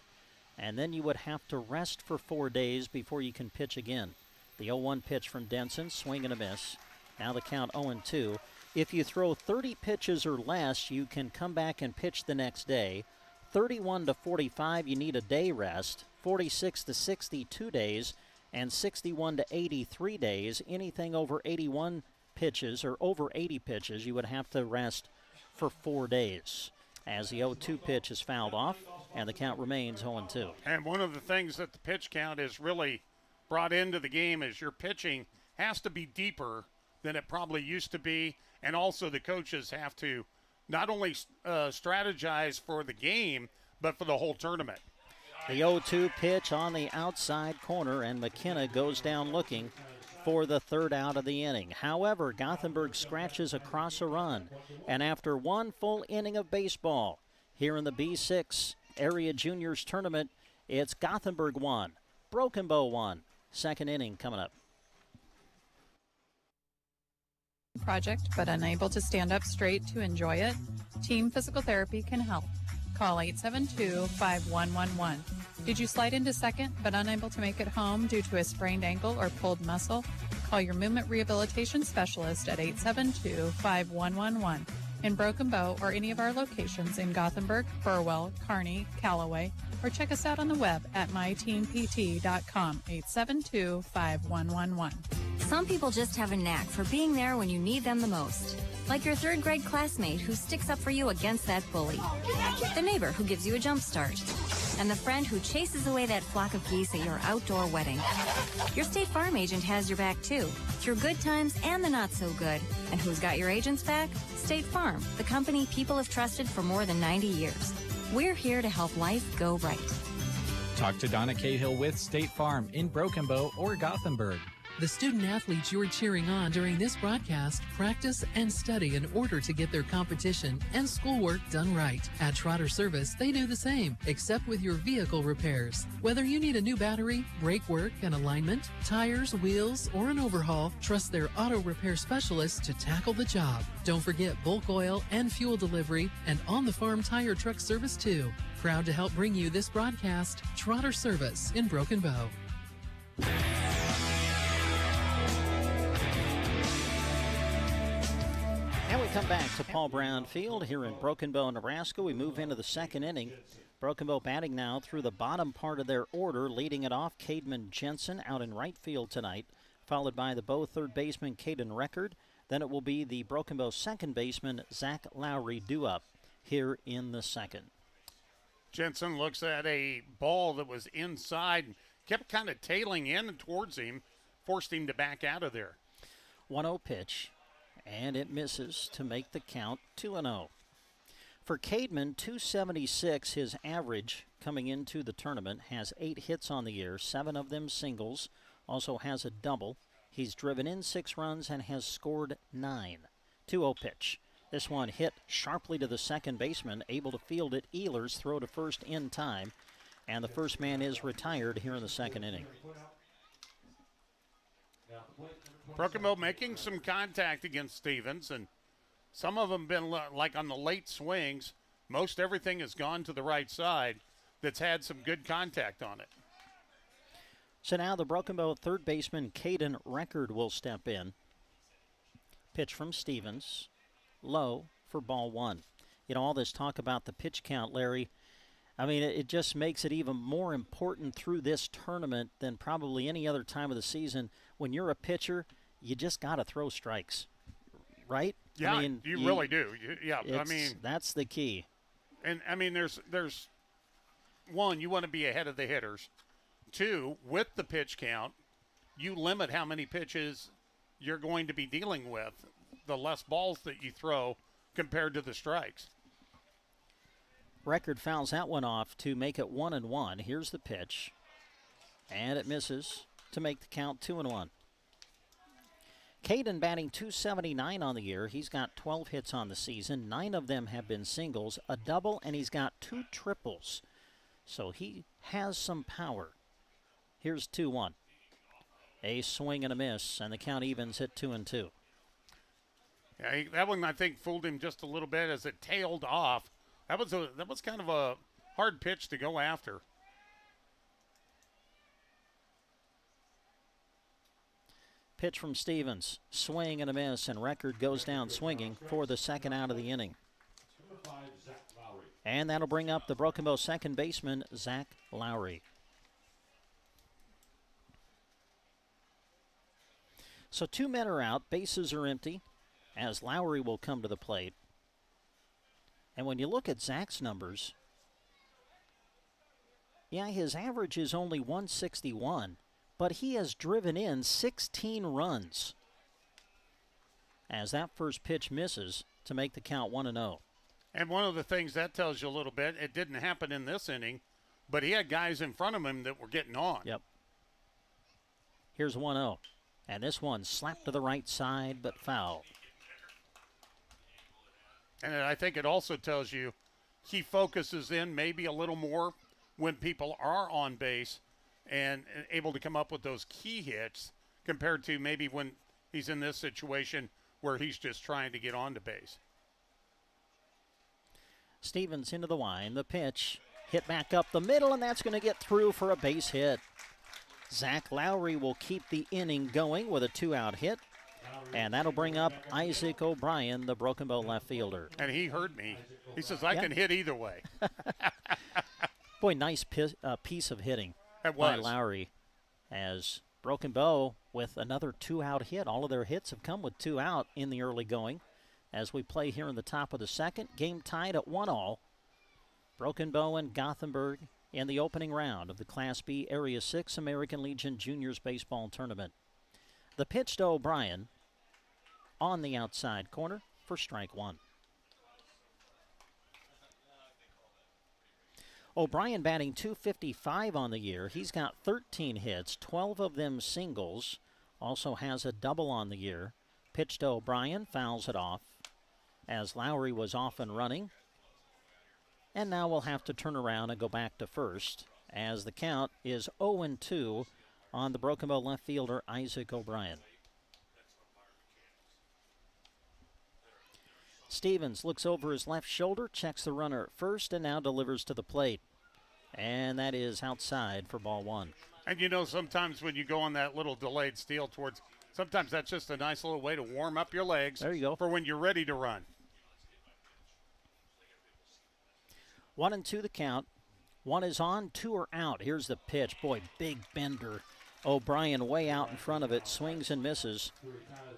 and then you would have to rest for 4 days before you can pitch again. The 0-1 pitch from Denson, swing and a miss. Now the count 0-2. If you throw 30 pitches or less, you can come back and pitch the next day. 31 to 45, you need a day rest. 46 to 60, 2 days. And 61 to 83 days. Anything over 81 pitches or over 80 pitches, you would have to rest for 4 days. As the 0-2 pitch is fouled off, and the count remains 0-2. And one of the things that the pitch count is really brought into the game is your pitching has to be deeper than it probably used to be, and also the coaches have to not only strategize for the game, but for the whole tournament. The 0-2 pitch on the outside corner, and McKenna goes down looking for the third out of the inning. However, Gothenburg scratches across a run, and after one full inning of baseball here in the B6 Area Juniors Tournament, it's Gothenburg 1, Broken Bow 1. Second inning coming up. Project but unable to stand up straight to enjoy it? Team Physical Therapy can help. Call 872-5111. Did you slide into second but unable to make it home due to a sprained ankle or pulled muscle? Call your movement rehabilitation specialist at 872-5111 in Broken Bow or any of our locations in Gothenburg, Burwell, Kearney, Callaway, or check us out on the web at myteampt.com, 872-5111. Some people just have a knack for being there when you need them the most. Like your third grade classmate who sticks up for you against that bully. The neighbor who gives you a jump start. And the friend who chases away that flock of geese at your outdoor wedding. Your State Farm agent has your back too, through good times and the not so good. And who's got your agent's back? State Farm, the company people have trusted for more than 90 years. We're here to help life go right. Talk to Donna Cahill with State Farm in Broken Bow or Gothenburg. The student athletes you're cheering on during this broadcast practice and study in order to get their competition and schoolwork done right. At Trotter Service, they do the same, except with your vehicle repairs. Whether you need a new battery, brake work and alignment, tires, wheels, or an overhaul, trust their auto repair specialists to tackle the job. Don't forget bulk oil and fuel delivery and on-the-farm tire truck service too. Proud to help bring you this broadcast, Trotter Service in Broken Bow. And we come back to Paul Brown Field here in Broken Bow, Nebraska. We move into the second inning. Broken Bow batting now through the bottom part of their order, leading it off Cademan Jensen out in right field tonight, followed by the Bow third baseman Caden Record. Then it will be the Broken Bow second baseman Zach Lowry due up here in the second. Jensen looks at a ball that was inside and kept kind of tailing in towards him, forced him to back out of there. 1-0 pitch. And it misses to make the count 2-0. For Cademan, 276, his average coming into the tournament, has 8 hits on the year, 7 of them singles, also has a double. He's driven in 6 runs and has scored 9. 2-0 pitch. This one hit sharply to the second baseman, able to field it. Ehlers throw to first in time, and the first man is retired here in the second inning. Broken Bow making some contact against Stevens, and some of them been like on the late swings. Most everything has gone to the right side that's had some good contact on it. So now the Broken Bow third baseman Caden Record will step in. Pitch from Stevens, low for ball 1. You know, all this talk about the pitch count, Larry, I mean, it just makes it even more important through this tournament than probably any other time of the season. When you're a pitcher, you just got to throw strikes, right? Yeah, I mean, you really do. I mean, that's the key. And I mean, there's one, you want to be ahead of the hitters. too, with the pitch count, you limit how many pitches you're going to be dealing with, the less balls that you throw compared to the strikes. Record fouls that one off to make it 1-1. Here's the pitch. And it misses to make the count 2-1. Caden batting .279 on the year. He's got 12 hits on the season. 9 of them have been singles, a double, and he's got 2 triples. So he has some power. Here's 2-1. A swing and a miss, and the count evens at 2-2. Yeah, that one I think fooled him just a little bit as it tailed off. That was kind of a hard pitch to go after. Pitch from Stevens, swing and a miss, and Record goes down swinging for the second out of the inning. And that'll bring up the Broken Bow second baseman, Zach Lowry. So 2 men are out, bases are empty, as Lowry will come to the plate. And when you look at Zach's numbers, yeah, his average is only 161. But he has driven in 16 runs as that first pitch misses to make the count 1-0. And one of the things that tells you a little bit, it didn't happen in this inning, but he had guys in front of him that were getting on. Yep. Here's 1-0. And this one slapped to the right side, but foul. And I think it also tells you he focuses in maybe a little more when people are on base and able to come up with those key hits compared to maybe when he's in this situation where he's just trying to get onto base. Stevens into the line. The pitch hit back up the middle, and that's going to get through for a base hit. Zach Lowry will keep the inning going with a 2-out hit, and that'll bring up Isaac O'Brien, the Broken Bow left fielder. And he heard me. He says, I can hit either way. Boy, nice piece of hitting by Lowry, as Broken Bow with another 2-out hit. All of their hits have come with 2 out in the early going. As we play here in the top of the second, game tied at 1-1. Broken Bow and Gothenburg in the opening round of the Class B Area 6 American Legion Juniors Baseball Tournament. The pitch to O'Brien on the outside corner for strike 1. O'Brien batting .255 on the year. He's got 13 hits, 12 of them singles. Also has a double on the year. Pitch to O'Brien, fouls it off as Lowry was off and running. And now we'll have to turn around and go back to first as the count is 0-2 on the Broken Bow left fielder Isaac O'Brien. Stevens looks over his left shoulder, checks the runner at first, and now delivers to the plate. And that is outside for ball 1. And you know, sometimes when you go on that little delayed steal towards, sometimes that's just a nice little way to warm up your legs. There you go. For when you're ready to run. 1-2 the count. 1 is on, 2 are out. Here's the pitch. Boy, big bender. O'Brien way out in front of it, swings and misses.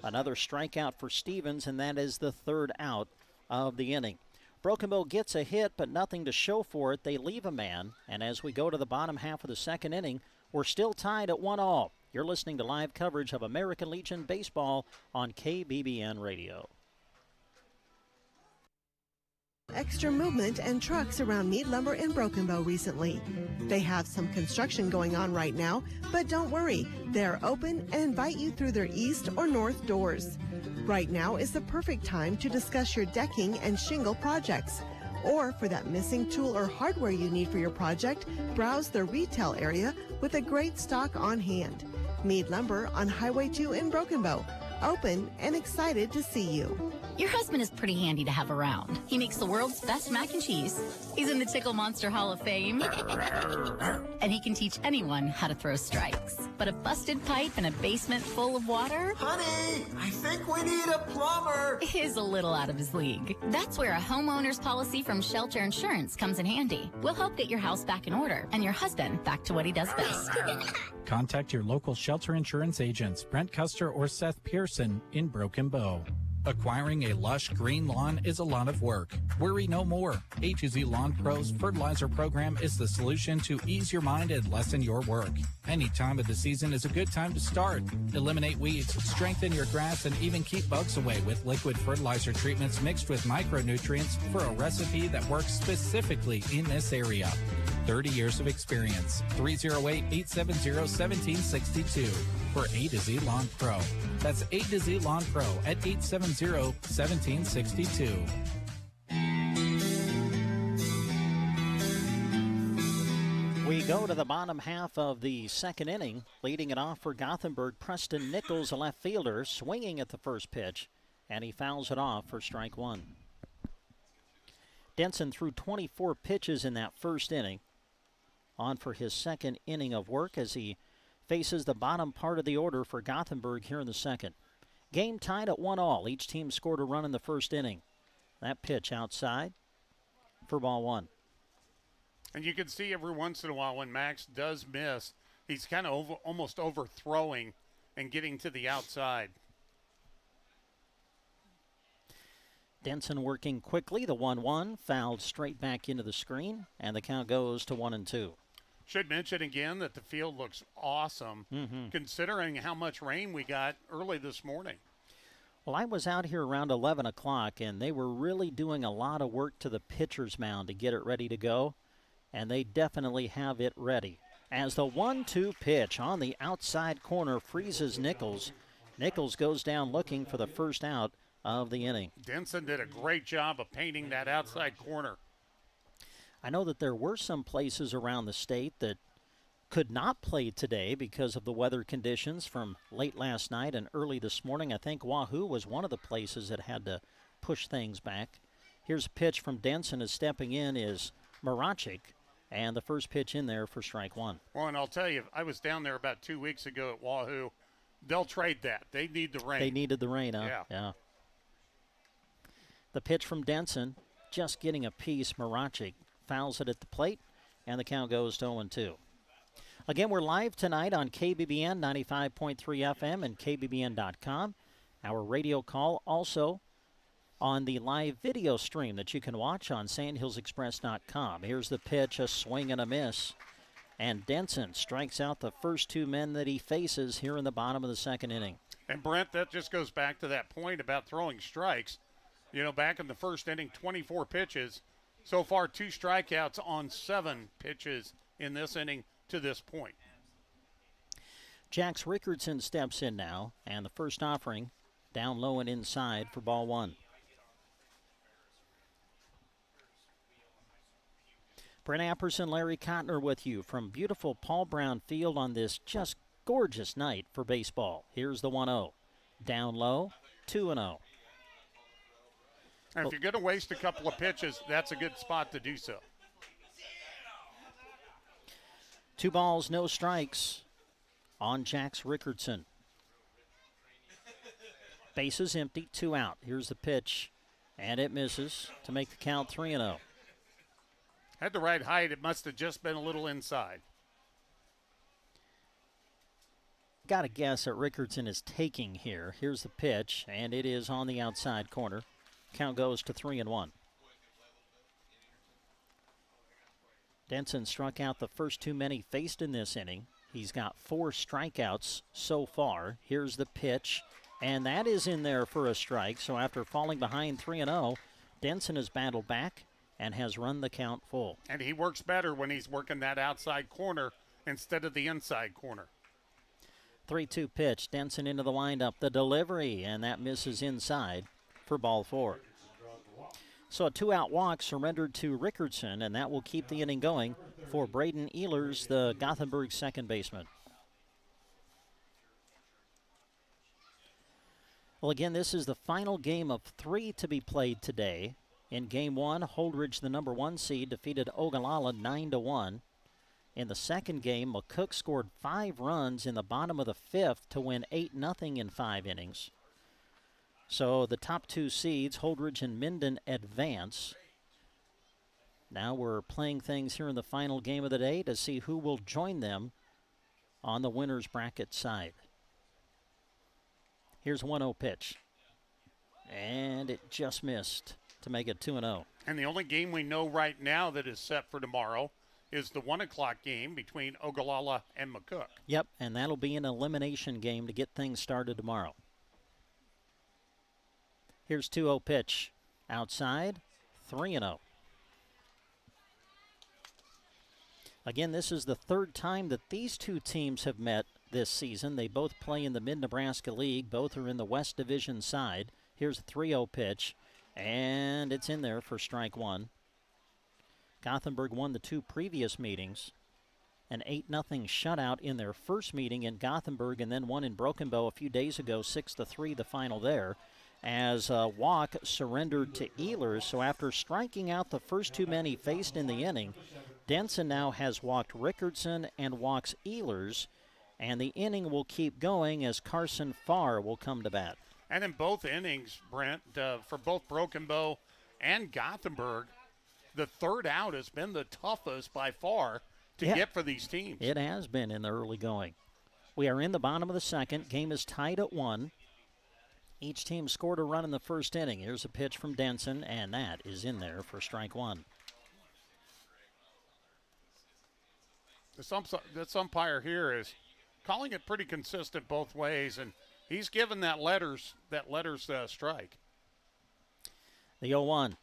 Another strikeout for Stevens, and that is the 3rd out of the inning. Broken Bow gets a hit, but nothing to show for it. They leave a man, and as we go to the bottom half of the second inning, we're still tied at 1-1. You're listening to live coverage of American Legion Baseball on KBBN Radio. Extra movement and trucks around Mead Lumber in Broken Bow recently. They have some construction going on right now, but don't worry, they're open and invite you through their east or north doors. Right now is the perfect time to discuss your decking and shingle projects. Or for that missing tool or hardware you need for your project, browse their retail area with a great stock on hand. Mead Lumber on Highway 2 in Broken Bow. Open and excited to see you. Your husband is pretty handy to have around. He makes the world's best mac and cheese. He's in the Tickle Monster Hall of Fame. And he can teach anyone how to throw strikes. But a busted pipe in a basement full of water? Honey, I think we need a plumber. Is a little out of his league. That's where a homeowner's policy from Shelter Insurance comes in handy. We'll help get your house back in order and your husband back to what he does best. Contact your local Shelter Insurance agents, Brent Custer or Seth Pearson in Broken Bow. Acquiring a lush green lawn is a lot of work. Worry no more. A to Z Lawn Pro's fertilizer program is the solution to ease your mind and lessen your work. Any time of the season is a good time to start. Eliminate weeds, strengthen your grass, and even keep bugs away with liquid fertilizer treatments mixed with micronutrients for a recipe that works specifically in this area. 30 years of experience. 308-870-1762 for A to Z Lawn Pro. That's A to Z Lawn Pro at 870-1762. We go to the bottom half of the second inning. Leading it off for Gothenburg, Preston Nichols, a left fielder, swinging at the first pitch, and he fouls it off for strike one. Denson threw 24 pitches in that first inning. On for his second inning of work as he faces the bottom part of the order for Gothenburg here in the second. Game tied at 1-1. Each team scored a run in the first inning. That pitch outside for ball one. And you can see every once in a while when Max does miss, he's kind of almost overthrowing and getting to the outside. Denson working quickly. The 1-1 fouled straight back into the screen, and the count goes to 1-2. Should mention again that the field looks awesome considering how much rain we got early this morning. Well, I was out here around 11 o'clock, and they were really doing a lot of work to the pitcher's mound to get it ready to go, and they definitely have it ready. As the 1-2 pitch on the outside corner freezes Nichols. Nichols goes down looking for the first out of the inning. Denson did a great job of painting that outside corner. I know that there were some places around the state that could not play today because of the weather conditions from late last night and early this morning. I think Wahoo was one of the places that had to push things back. Here's a pitch from Denson, as stepping in is Marachik, and the first pitch in there for strike one. Well, and I'll tell you, I was down there about 2 weeks ago at Wahoo. They'll trade that. They need the rain. They needed the rain, huh? Yeah. The pitch from Denson, just getting a piece. Marachik fouls it at the plate, and the count goes to 0-2. Again, we're live tonight on KBBN 95.3 FM and KBBN.com. Our radio call also on the live video stream that you can watch on sandhillsexpress.com. Here's the pitch, a swing and a miss. And Denson strikes out the first two men that he faces here in the bottom of the second inning. And Brent, that just goes back to that point about throwing strikes. You know, back in the first inning, 24 pitches. So far, 2 strikeouts on 7 pitches in this inning to this point. Jax Rickardson steps in now, and the first offering down low and inside for ball one. Brent Apperson, Larry Kottner with you from beautiful Paul Brown Field on this just gorgeous night for baseball. Here's the 1-0. Down low, 2-0. And if you're going to waste a couple of pitches, that's a good spot to do so. 2 balls, no strikes on Jax Rickardson. Bases empty, 2 out. Here's the pitch, and it misses to make the count 3-0. Had the right height. It must have just been a little inside. Got to guess that Rickardson is taking here. Here's the pitch, and it is on the outside corner. Count goes to 3-1. Denson struck out the first 2 men he faced in this inning. He's got 4 strikeouts so far. Here's the pitch, and that is in there for a strike. So after falling behind 3-0, Denson has battled back and has run the count full. And he works better when he's working that outside corner instead of the inside corner. 3-2 pitch. Denson into the windup. The delivery, and that misses inside for ball 4. So a 2-out walk surrendered to Rickardson, and that will keep the inning going for Braden Ehlers, the Gothenburg second baseman. Well, again, this is the final game of 3 to be played today. In Game 1, Holdridge, the number 1 seed, defeated Ogallala 9-1. In the second game, McCook scored 5 runs in the bottom of the 5th to win 8-0 in 5 innings. So the top 2 seeds, Holdridge and Minden, advance. Now we're playing things here in the final game of the day to see who will join them on the winner's bracket side. Here's 1-0 pitch. And it just missed to make it 2-0. And the only game we know right now that is set for tomorrow is the 1 o'clock game between Ogallala and McCook. Yep, and that'll be an elimination game to get things started tomorrow. Here's 2-0 pitch. Outside, 3-0. Again, this is the third time that these two teams have met this season. They both play in the Mid-Nebraska League. Both are in the West Division side. Here's a 3-0 pitch, and it's in there for strike one. Gothenburg won the two previous meetings. An 8-0 shutout in their first meeting in Gothenburg, and then one in Broken Bow a few days ago, 6-3 the final there, as Walk surrendered to Ehlers. So after striking out the first two men he faced in the inning, Denson now has walked Rickardson and walks Ehlers, and the inning will keep going as Carson Farr will come to bat. And in both innings, Brent, for both Broken Bow and Gothenburg, the third out has been the toughest by far to get for these teams. It has been in the early going. We are in the bottom of the second. Game is tied at 1. Each team scored a run in the first inning. Here's a pitch from Denson, and that is in there for strike one. This umpire here is calling it pretty consistent both ways, and he's given that letters strike. The 0-1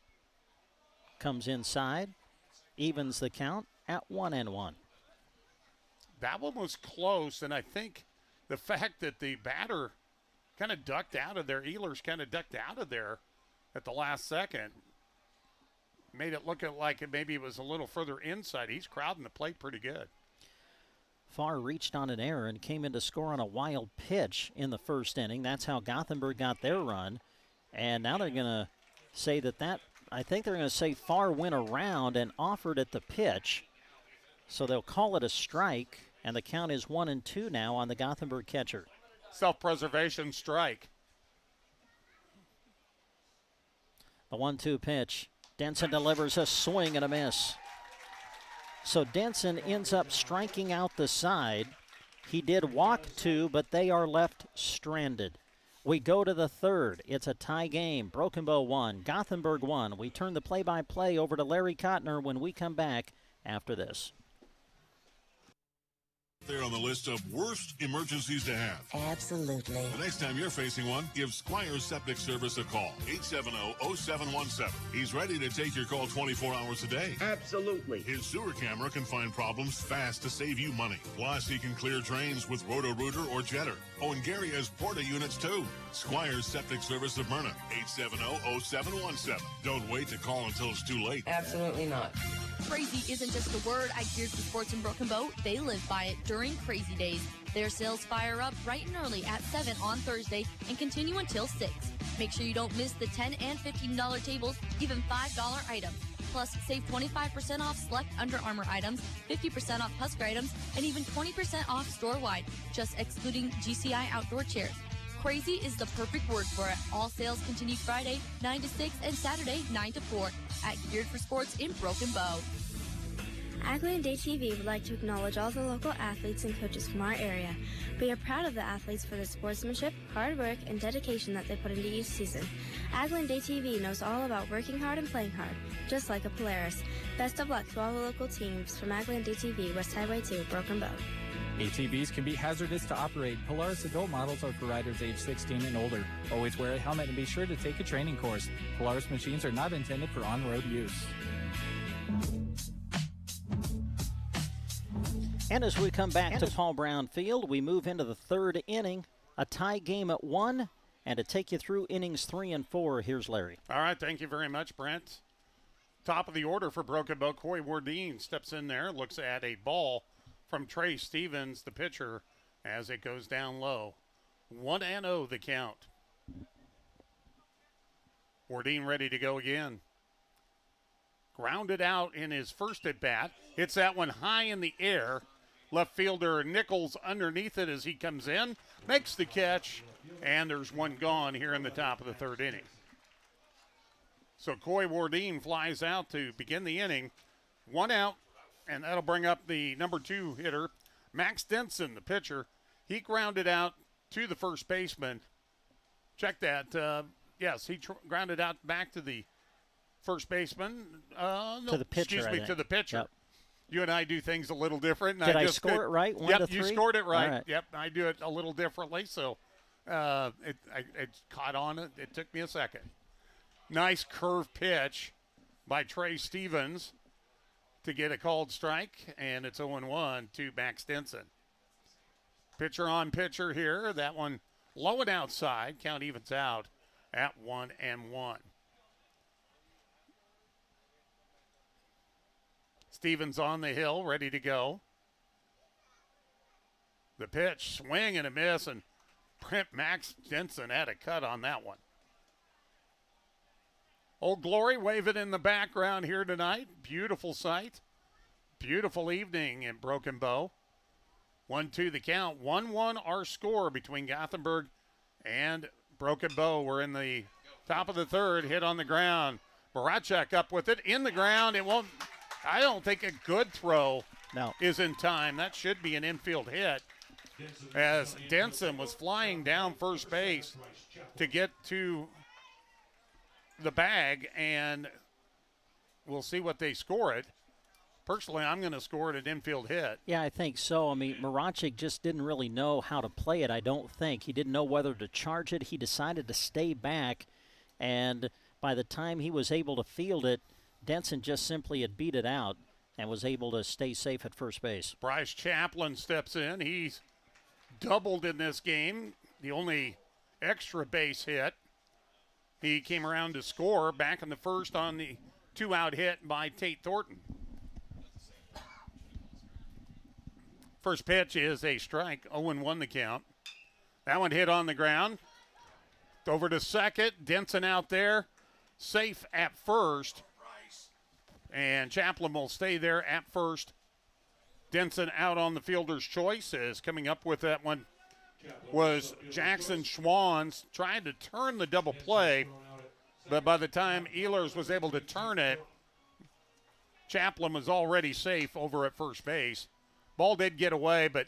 comes inside, evens the count at 1-1. That one was close, and I think the fact that the batter kind of ducked out of there, Ehlers kind of ducked out of there at the last second, made it look like maybe it was a little further inside. He's crowding the plate pretty good. Farr reached on an error and came in to score on a wild pitch in the first inning. That's how Gothenburg got their run. And now they're going to say I think they're going to say Farr went around and offered at the pitch. So they'll call it a strike, and the count is 1-2 now on the Gothenburg catcher. Self-preservation strike. The 1-2 pitch. Denson delivers a swing and a miss. So Denson ends up striking out the side. He did walk two, but they are left stranded. We go to the third. It's a tie game. Broken Bow 1, Gothenburg 1. We turn the play-by-play over to Larry Kottner when we come back after this. They're on the list of worst emergencies to have. Absolutely. The next time you're facing one, give Squires Septic Service a call. 870-0717. He's ready to take your call 24 hours a day. Absolutely. His sewer camera can find problems fast to save you money. Plus, he can clear drains with Roto-Rooter or Jetter. Oh, and Gary has Porta units, too. Squires Septic Service of Myrna. 870-0717. Don't wait to call until it's too late. Absolutely not. Crazy isn't just a word at Geared for Sports in Broken Bow. They live by it during Crazy Days. Their sales fire up bright and early at 7 on Thursday and continue until 6. Make sure you don't miss the $10 and $15 tables, even $5 items. Plus, save 25% off select Under Armour items, 50% off Husker items, and even 20% off store-wide, just excluding GCI outdoor chairs. Crazy is the perfect word for it. All sales continue Friday, 9 to 6, and Saturday, 9 to 4 at Geared for Sports in Broken Bow. Agland Day TV would like to acknowledge all the local athletes and coaches from our area. We are proud of the athletes for their sportsmanship, hard work, and dedication that they put into each season. Agland Day TV knows all about working hard and playing hard, just like a Polaris. Best of luck to all the local teams from Agland Day TV, West Highway 2, Broken Bow. ATVs can be hazardous to operate. Polaris adult models are for riders age 16 and older. Always wear a helmet and be sure to take a training course. Polaris machines are not intended for on-road use. And as we come back to Paul Brown Field, we move into the third inning. A tie game at 1, and to take you through innings 3 and 4, here's Larry. All right, thank you very much, Brent. Top of the order for Broken Bow, Coy Wardeen steps in there, looks at a ball from Trey Stevens, the pitcher, as it goes down low. 1-0 the count. Wardeen ready to go again. Grounded out in his first at-bat. Hits that one high in the air. Left fielder Nichols underneath it as he comes in. Makes the catch, and there's one gone here in the top of the third inning. So Coy Wardeen flies out to begin the inning. 1 out. And that'll bring up the number 2 hitter, Max Denson, the pitcher. He grounded out to the first baseman. Check that. Yes, he grounded out back to the first baseman. No, to the pitcher, excuse me, to the pitcher. Yep. You and I do things a little different. Did I score it right? 1 to 3? You scored it right. All right. Yep, I do it a little differently. So it caught on. It took me a second. Nice curve pitch by Trey Stevens to get a called strike, and it's 0-1 to Max Denson. Pitcher on pitcher here. That one low and outside. Count evens out at 1-1. Stevens on the hill, ready to go. The pitch, swing and a miss, and Max Denson had a cut on that one. Old Glory waving in the background here tonight. Beautiful sight. Beautiful evening in Broken Bow. 1-2 the count. 1-1 our score between Gothenburg and Broken Bow. We're in the top of the third. Hit on the ground. Barachek up with it. In the ground. It won't. I don't think a good throw is in time. That should be an infield hit, as Denson was flying down first base to get to the bag, and we'll see what they score it. Personally, I'm going to score it an infield hit. Yeah, I think so. I mean, Marachik just didn't really know how to play it, I don't think. He didn't know whether to charge it. He decided to stay back, and by the time he was able to field it, Denson just simply had beat it out and was able to stay safe at first base. Bryce Chaplin steps in. He's doubled in this game, the only extra base hit. He came around to score back in the first on the 2-out hit by Tate Thornton. First pitch is a strike, 0-1 the count. That one hit on the ground. Over to second, Denson out there, safe at first. And Chaplin will stay there at first. Denson out on the fielder's choice. Is coming up with that one was Jackson Schwans, trying to turn the double play. But by the time Ehlers was able to turn it, Chaplin was already safe over at first base. Ball did get away, but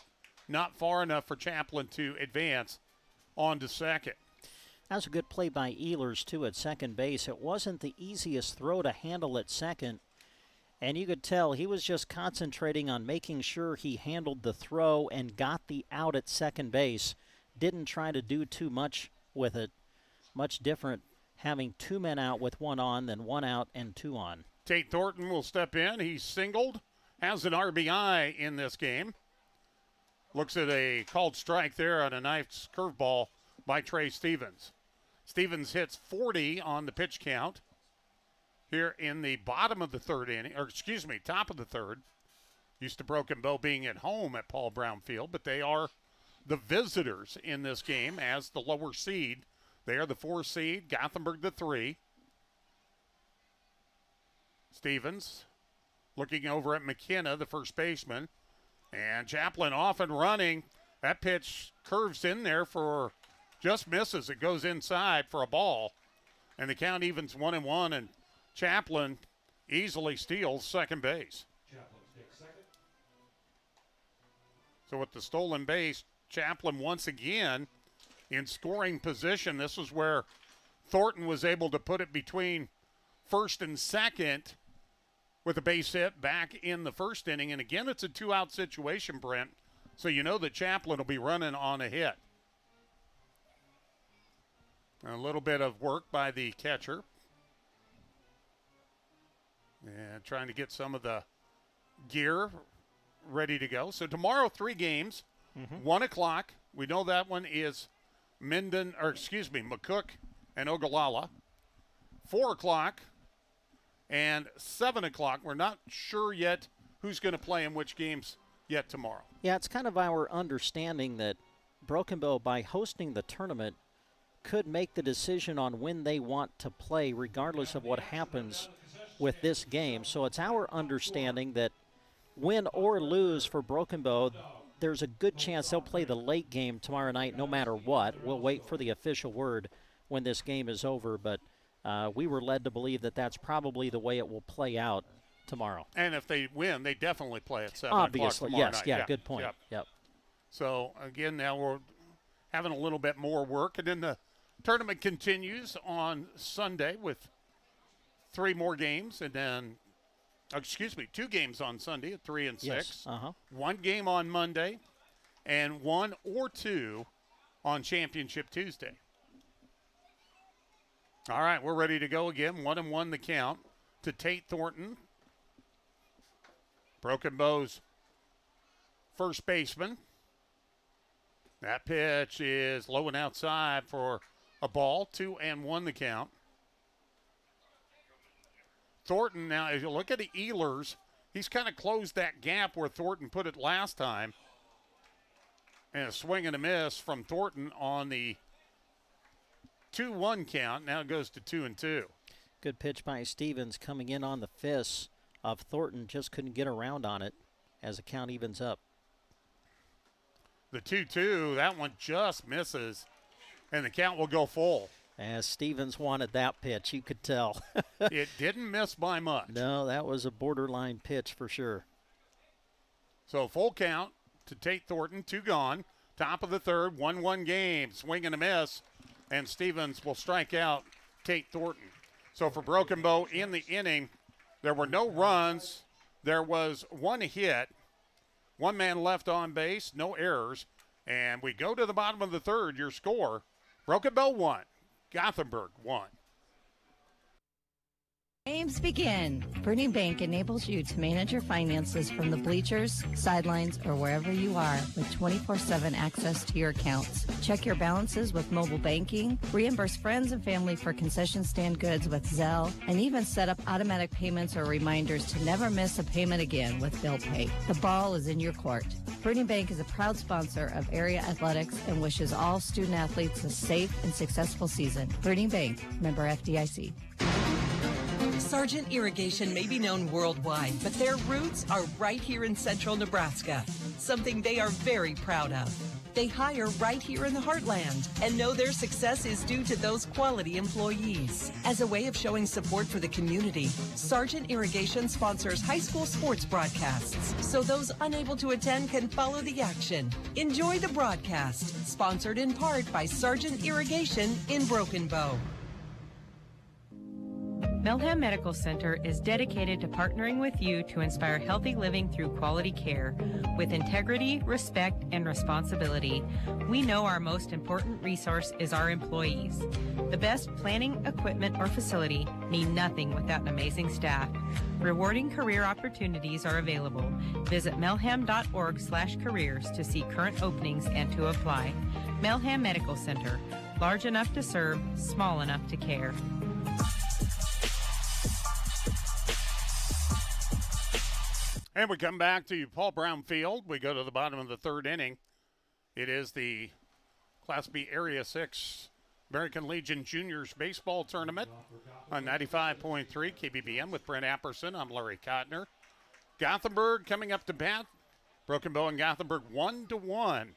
not far enough for Chaplin to advance on to second. That was a good play by Ehlers, too, at second base. It wasn't the easiest throw to handle at second. And you could tell he was just concentrating on making sure he handled the throw and got the out at second base. Didn't try to do too much with it. Much different having 2 men out with 1 on than 1 out and 2 on. Tate Thornton will step in. He's singled, has an RBI in this game. Looks at a called strike there on a nice curveball by Trey Stevens. Stevens hits 40 on the pitch count here in the bottom of the third inning, or excuse me, top of the third. Used to Broken Bow being at home at Paul Brown Field, but they are the visitors in this game as the lower seed. They are the 4 seed, Gothenburg the 3. Stevens looking over at McKenna, the first baseman, and Chaplin off and running. That pitch curves in there for just misses. It goes inside for a ball, and the count evens 1-1, and Chaplin easily steals second base. So with the stolen base, Chaplin once again in scoring position. This is where Thornton was able to put it between first and second with a base hit back in the first inning. And again, it's a 2-out situation, Brent. So you know that Chaplin will be running on a hit. A little bit of work by the catcher. And trying to get some of the gear ready to go. So tomorrow, 3 games, 1 o'clock. We know that one is McCook and Ogallala. 4 o'clock and 7 o'clock. We're not sure yet who's going to play in which games yet tomorrow. Yeah, it's kind of our understanding that Broken Bow, by hosting the tournament, could make the decision on when they want to play regardless of what happens with this game. So it's our understanding that win or lose for Broken Bow, there's a good chance they'll play the late game tomorrow night no matter what. We'll wait for the official word when this game is over, but we were led to believe that that's probably the way it will play out tomorrow. And if they win, they definitely play at 7 Obviously, o'clock tomorrow yes, night. yeah, good point. Yep. So, again, now we're having a little bit more work. And then the Tournament continues on Sunday with 3 more games, and then, 2 games on Sunday at 3 and 6. Yes. 1 game on Monday, and 1 or 2 on Championship Tuesday. All right, we're ready to go again. 1-1 the count to Tate Thornton. Broken Bow's first baseman. That pitch is low and outside for a ball. 2-1 the count. Thornton, now as you look at the Ehlers, he's kind of closed that gap where Thornton put it last time. And a swing and a miss from Thornton on the 2-1 count. Now it goes to 2-2. Good pitch by Stevens coming in on the fist of Thornton. Just couldn't get around on it as the count evens up. The 2-2, that one just misses, and the count will go full. As Stevens wanted that pitch, you could tell. It didn't miss by much. No, that was a borderline pitch for sure. So full count to Tate Thornton, 2 gone. Top of the third, 1-1 game. Swing and a miss, and Stevens will strike out Tate Thornton. So for Broken Bow in the inning, there were no runs. There was 1 hit. 1 man left on base, no errors. And we go to the bottom of the third. Your score, Broken Bow 1, Gothenburg 1. Games begin. Brittany Bank enables you to manage your finances from the bleachers, sidelines, or wherever you are with 24/7 access to your accounts. Check your balances with mobile banking, reimburse friends and family for concession stand goods with Zelle, and even set up automatic payments or reminders to never miss a payment again with Bill Pay. The ball is in your court. Brittany Bank is a proud sponsor of area athletics and wishes all student athletes a safe and successful season. Brittany Bank, member FDIC. Sargent Irrigation may be known worldwide, but their roots are right here in central Nebraska, something they are very proud of. They hire right here in the heartland and know their success is due to those quality employees. As a way of showing support for the community, Sargent Irrigation sponsors high school sports broadcasts, so those unable to attend can follow the action. Enjoy the broadcast, sponsored in part by Sargent Irrigation in Broken Bow. Melham Medical Center is dedicated to partnering with you to inspire healthy living through quality care with integrity, respect, and responsibility. We know our most important resource is our employees. The best planning, equipment, or facility mean nothing without an amazing staff. Rewarding career opportunities are available. Visit melham.org/careers to see current openings and to apply. Melham Medical Center, large enough to serve, small enough to care. And we come back to Paul Brown Field. We go to the bottom of the third inning. It is the Class B Area 6 American Legion Juniors Baseball Tournament on 95.3 KBBM with Brent Apperson. I'm Larry Kottner. Gothenburg coming up to bat. Broken Bow and Gothenburg 1-1.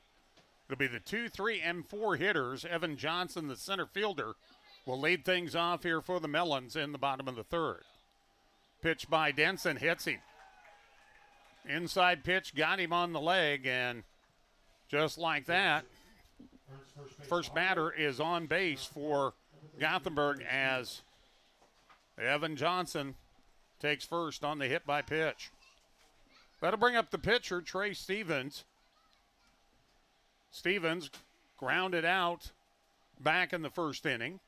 It'll be the 2, 3, and 4 hitters. Evan Johnson, the center fielder, will lead things off here for the Melons in the bottom of the third. Pitch by Denson, hits him. Inside pitch, got him on the leg, and just like that, first batter is on base for Gothenburg as Evan Johnson takes first on the hit by pitch. That'll bring up the pitcher, Trey Stevens. Stevens grounded out back in the first inning.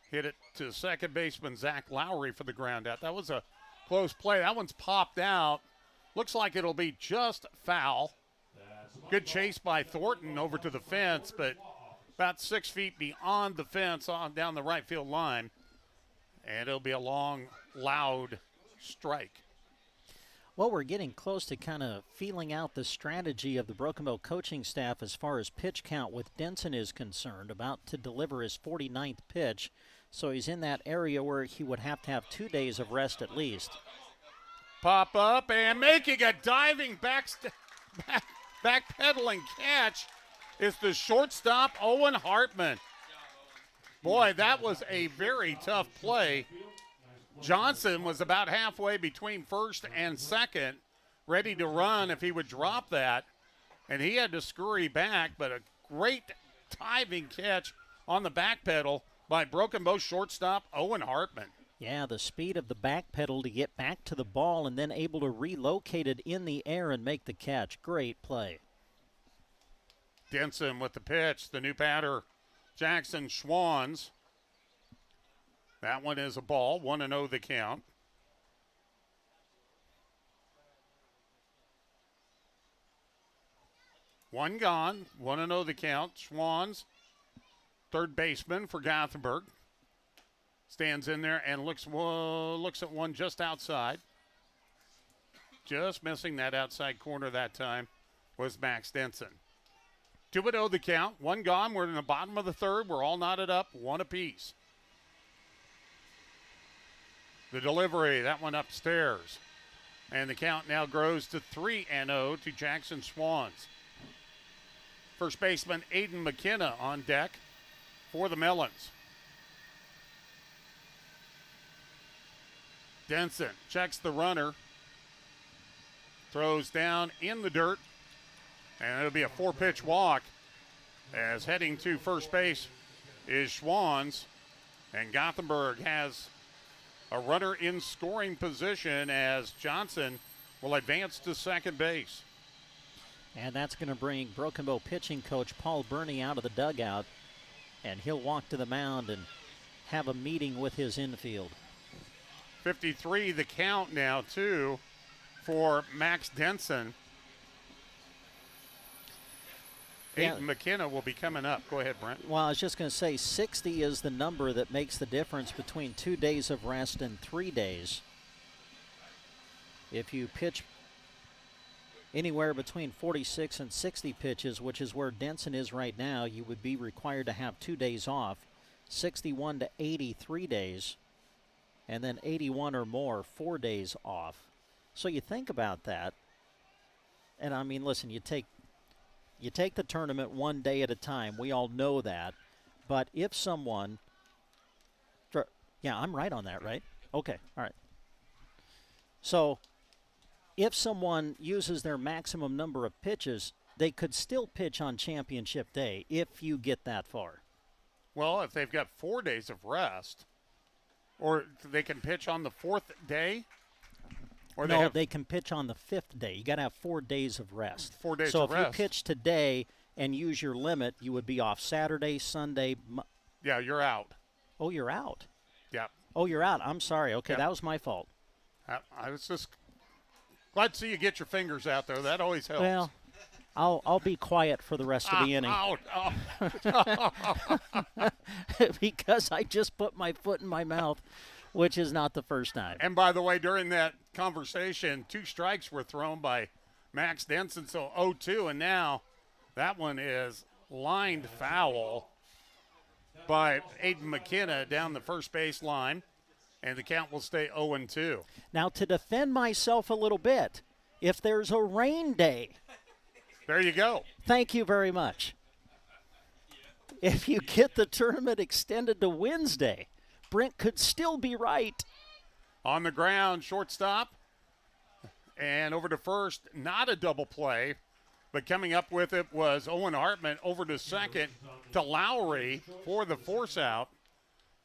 Hit it to second baseman Zach Lowry for the ground out. That was a close play. That one's popped out. Looks like it'll be just foul. Good chase by Thornton over to the fence, but about 6 feet beyond the fence on down the right field line. And it'll be a long, loud strike. Well, we're getting close to kind of feeling out the strategy of the Broken Bow coaching staff as far as pitch count with Denson is concerned, about to deliver his 49th pitch. So he's in that area where he would have to have 2 days of rest at least. Pop up and making a diving backpedaling catch is the shortstop, Owen Hartman. Boy, that was a very tough play. Johnson was about halfway between first and second, ready to run if he would drop that. And he had to scurry back, but a great diving catch on the back pedal by Broken Bow shortstop Owen Hartman. Yeah, the speed of the back pedal to get back to the ball and then able to relocate it in the air and make the catch. Great play. Denson with the pitch, the new batter, Jackson Schwans. That one is a ball, 1-0 the count. One gone, 1-0 the count. Schwans, third baseman for Gothenburg, stands in there and looks at one just outside. Just missing that outside corner that time was Max Denson. 2-0 the count, one gone. We're in the bottom of the third. We're all knotted up, one apiece. The delivery, that one upstairs. And the count now grows to 3-0 to Jackson Schwans. First baseman Aiden McKenna on deck for the Melons. Denson checks the runner, throws down in the dirt, and it'll be a 4-pitch walk as heading to first base is Schwans, and Gothenburg has a runner in scoring position as Johnson will advance to second base. And that's going to bring Broken Bow pitching coach Paul Burney out of the dugout, and he'll walk to the mound and have a meeting with his infield. 53 the count now, too, for Max Denson. Yeah. Aiden McKenna will be coming up. Go ahead, Brent. Well, I was just going to say 60 is the number that makes the difference between 2 days of rest and 3 days. If you pitch anywhere between 46 and 60 pitches, which is where Denson is right now, you would be required to have 2 days off. 61 to 80, 3 days, and then 81 or more, 4 days off. So you think about that, and I mean, listen, you take the tournament 1 day at a time. We all know that. But if someone, yeah, I'm right on that, right? Okay, all right. So if someone uses their maximum number of pitches, they could still pitch on championship day if you get that far. Well, if they've got 4 days of rest, or they can pitch on the fourth day? Or no, they can pitch on the 5th day. You got to have 4 days of rest. 4 days so of rest. So if you pitch today and use your limit, you would be off Saturday, Sunday. Yeah, you're out. Oh, you're out? Yeah. Oh, you're out. I'm sorry. Okay, Yep. That was my fault. I was just glad to see you get your fingers out there. That always helps. Well, I'll be quiet for the rest of the inning. Because I just put my foot in my mouth, which is not the first time. And by the way, during that conversation, 2 strikes were thrown by Max Denson, so 0-2, and now that one is lined foul by Aiden McKenna down the first base line, and the count will stay 0-2. Now, to defend myself a little bit, if there's a rain day, there you go. Thank you very much. If you get the tournament extended to Wednesday, Brent could still be right. On the ground, shortstop, and over to first, not a double play, but coming up with it was Owen Hartman over to second to Lowry for the force out.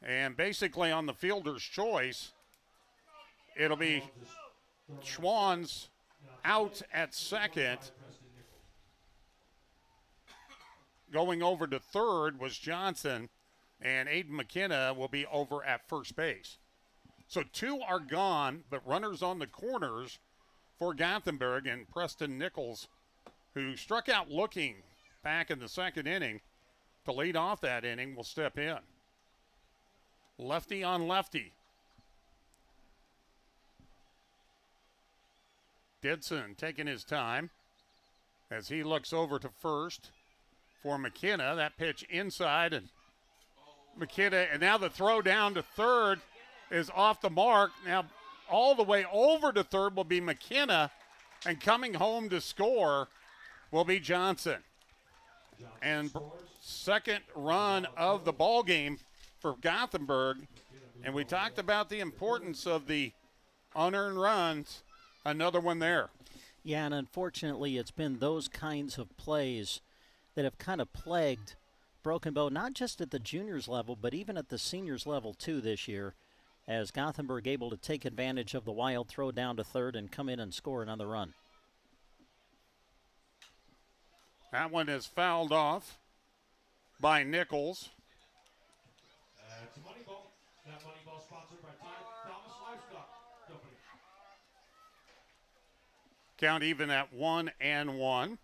And basically on the fielder's choice, it'll be Schwans out at second. Going over to third was Johnson, and Aiden McKenna will be over at first base. So 2 are gone, but runners on the corners for Gothenburg, and Preston Nichols, who struck out looking back in the second inning to lead off that inning, will step in. Lefty on lefty. Denson taking his time as he looks over to first for McKenna. That pitch inside, and McKenna, and now the throw down to third is off the mark. Now all the way over to third will be McKenna, and coming home to score will be Johnson. And second run of the ball game for Gothenburg, and we talked about the importance of the unearned runs. Another one there. Yeah, and unfortunately it's been those kinds of plays that have kind of plagued Broken Bow, not just at the juniors level, but even at the seniors level too this year, as Gothenburg able to take advantage of the wild throw down to third and come in and score another run. That one is fouled off by Nichols. It's Moneyball. That Moneyball sponsored by Thomas Livestock Company. Count even at 1-1.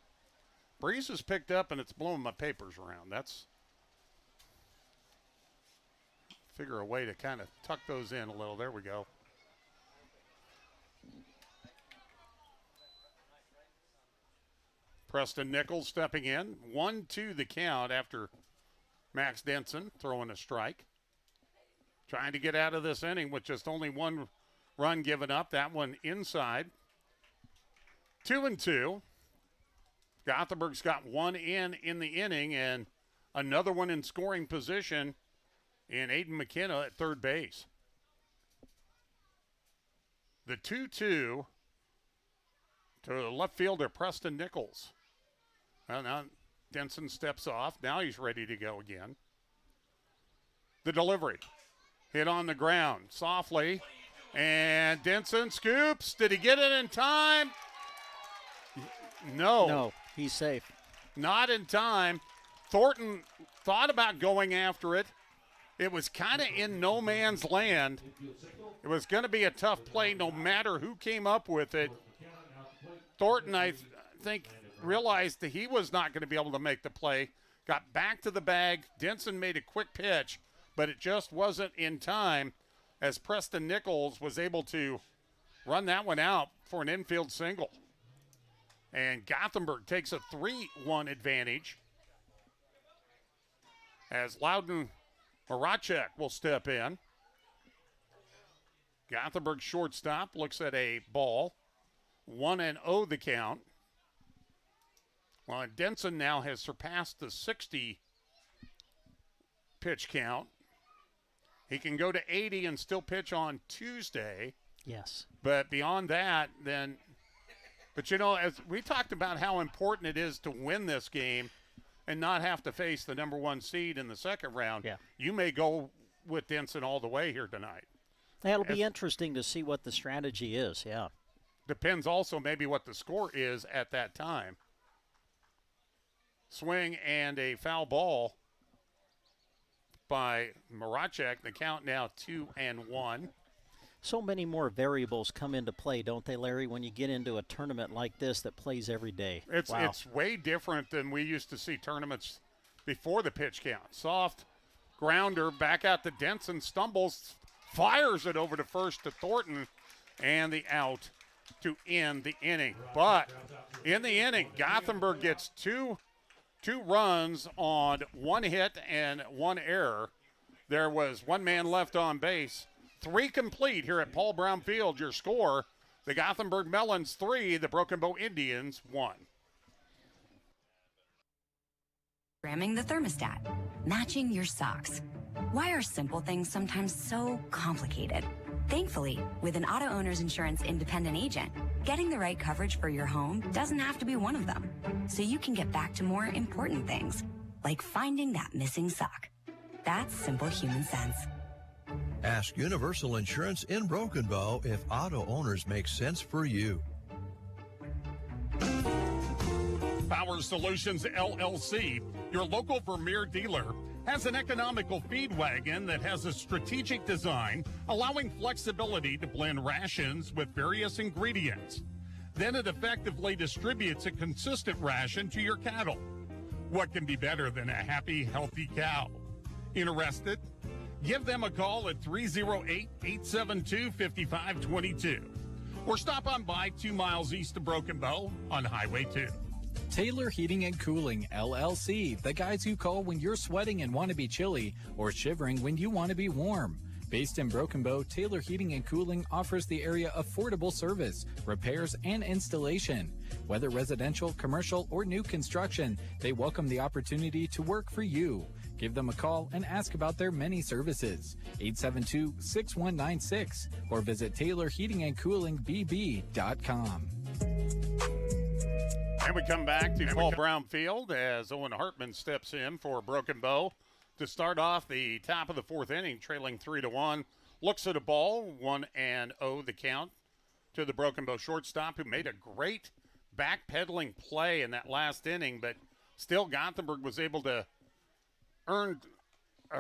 Breeze has picked up and it's blowing my papers around. That's figure a way to kind of tuck those in a little. There we go. Preston Nichols stepping in. 1-2 the count after Max Denson throwing a strike. Trying to get out of this inning with just only one run given up. That one inside. 2-2. Gothenburg's got one in the inning and another one in scoring position in Aiden McKenna at third base. The 2-2 to the left fielder, Preston Nichols. Well, now Denson steps off. Now he's ready to go again. The delivery. Hit on the ground softly. And Denson scoops. Did he get it in time? No. No, he's safe. Not in time. Thornton thought about going after it. It was kind of in no man's land. It was going to be a tough play no matter who came up with it. Thornton, I think, realized that he was not going to be able to make the play. Got back to the bag. Denson made a quick pitch, but it just wasn't in time as Preston Nichols was able to run that one out for an infield single. And Gothenburg takes a 3-1 advantage as Loudon Maracek will step in. Gothenburg shortstop looks at a ball. 1-0 the count. Well, Denson now has surpassed the 60 pitch count. He can go to 80 and still pitch on Tuesday. Yes. But beyond that, then, but you know, as we talked about how important it is to win this game and not have to face the number one seed in the second round, you may go with Denson all the way here tonight. That'll be interesting to see what the strategy is, yeah. Depends also maybe what the score is at that time. Swing and a foul ball by Maracek. The count now 2-1. So many more variables come into play, don't they, Larry, when you get into a tournament like this that plays every day? It's way different than we used to see tournaments before the pitch count. Soft grounder back out to Denson, stumbles, fires it over to first to Thornton, and the out to end the inning. But in the inning, Gothenburg gets two runs on one hit and one error. There was one man left on base. 3 complete here at Paul Brown Field. Your score, the Gothenburg Melons 3, the Broken Bow Indians 1. Programming the thermostat, matching your socks. Why are simple things sometimes so complicated? Thankfully, with an auto owner's insurance independent agent, getting the right coverage for your home doesn't have to be one of them. So you can get back to more important things, like finding that missing sock. That's simple human sense. Ask Universal Insurance in Broken Bow if auto owners make sense for you. Power Solutions LLC, your local Vermeer dealer, has an economical feed wagon that has a strategic design, allowing flexibility to blend rations with various ingredients. Then it effectively distributes a consistent ration to your cattle. What can be better than a happy, healthy cow? Interested? Give them a call at 308-872-5522 or stop on by 2 miles east of Broken Bow on Highway 2. Taylor Heating and Cooling, LLC, the guys you call when you're sweating and want to be chilly or shivering when you want to be warm. Based in Broken Bow, Taylor Heating and Cooling offers the area affordable service, repairs, and installation. Whether residential, commercial, or new construction, they welcome the opportunity to work for you. Give them a call and ask about their many services. 872-6196 or visit TaylorHeatingandCoolingBB.com. And we come back to Paul Brown Field as Owen Hartman steps in for Broken Bow to start off the top of the fourth inning, trailing 3-1. Looks at a ball, 1-0 the count to the Broken Bow shortstop, who made a great backpedaling play in that last inning, but still Gothenburg was able to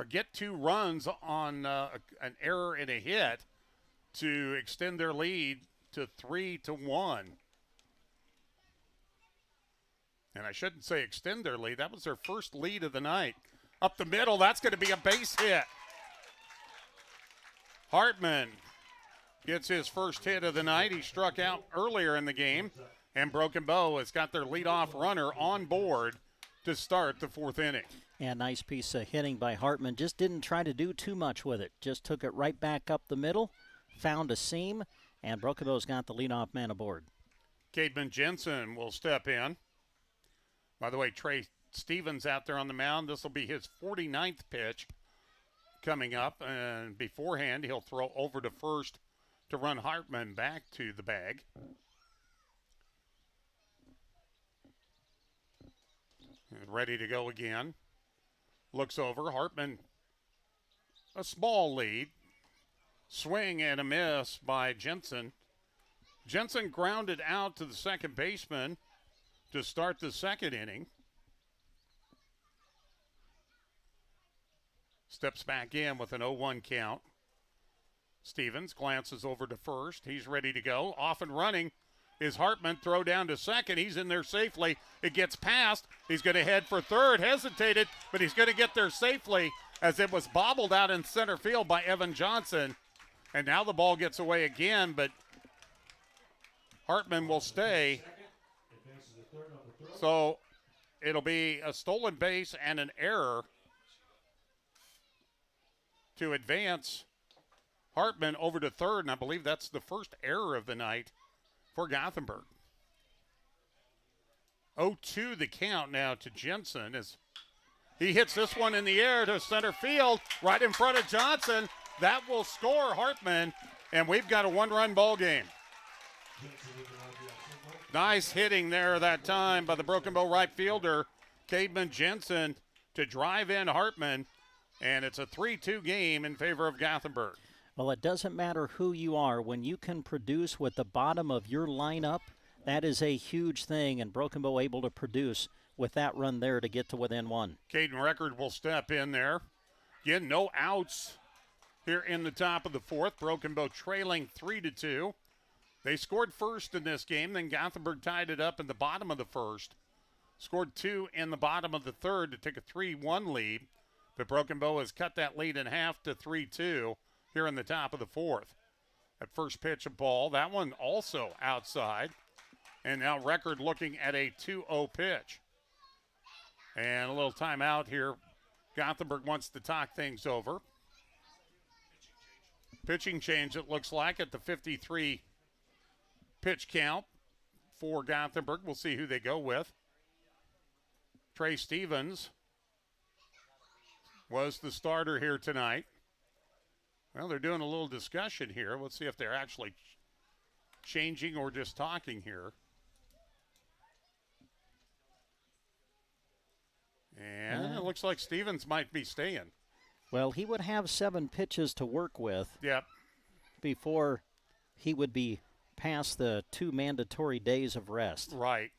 get 2 runs on an error and a hit to extend their lead to 3-1. And I shouldn't say extend their lead. That was their first lead of the night. Up the middle, that's going to be a base hit. Hartman gets his first hit of the night. He struck out earlier in the game. And Broken Bow has got their leadoff runner on board to start the fourth inning. And nice piece of hitting by Hartman. Just didn't try to do too much with it. Just took it right back up the middle, found a seam, and Broken Bow's got the leadoff man aboard. Cademan Jensen will step in. By the way, Trey Stevens out there on the mound. This will be his 49th pitch coming up. And beforehand, he'll throw over to first to run Hartman back to the bag. And ready to go again. Looks over. Hartman, a small lead. Swing and a miss by Jensen. Jensen grounded out to the second baseman to start the second inning. Steps back in with an 0-1 count. Stevens glances over to first. He's ready to go. Off and running is Hartman. Throw down to second. He's in there safely. It gets past. He's going to head for third. Hesitated, but he's going to get there safely as it was bobbled out in center field by Evan Johnson. And now the ball gets away again, but Hartman will stay. So it'll be a stolen base and an error to advance Hartman over to third, and I believe that's the first error of the night for Gothenburg. 0-2 the count now to Jensen as he hits this one in the air to center field right in front of Johnson. That will score Hartman, and we've got a one-run ball game. Nice hitting there that time by the Broken Bow right fielder, Cademan Jensen, to drive in Hartman, and it's a 3-2 game in favor of Gothenburg. Well, it doesn't matter who you are. When you can produce with the bottom of your lineup, that is a huge thing, and Broken Bow able to produce with that run there to get to within one. Caden Record will step in there. Again, no outs here in the top of the fourth. Broken Bow trailing 3-2. They scored first in this game, then Gothenburg tied it up in the bottom of the first. Scored 2 in the bottom of the third to take a 3-1 lead. But Broken Bow has cut that lead in half to 3-2 here in the top of the fourth. At first pitch of ball, that one also outside. And now Record looking at a 2-0 pitch. And a little timeout here. Gothenburg wants to talk things over. Pitching change, it looks like, at the 53 pitch count for Gothenburg. We'll see who they go with. Trey Stevens was the starter here tonight. Well, they're doing a little discussion here. Let's see if they're actually changing or just talking here. And it looks like Stevens might be staying. Well, he would have 7 pitches to work with. Yep. Before he would be past the 2 mandatory days of rest. Right.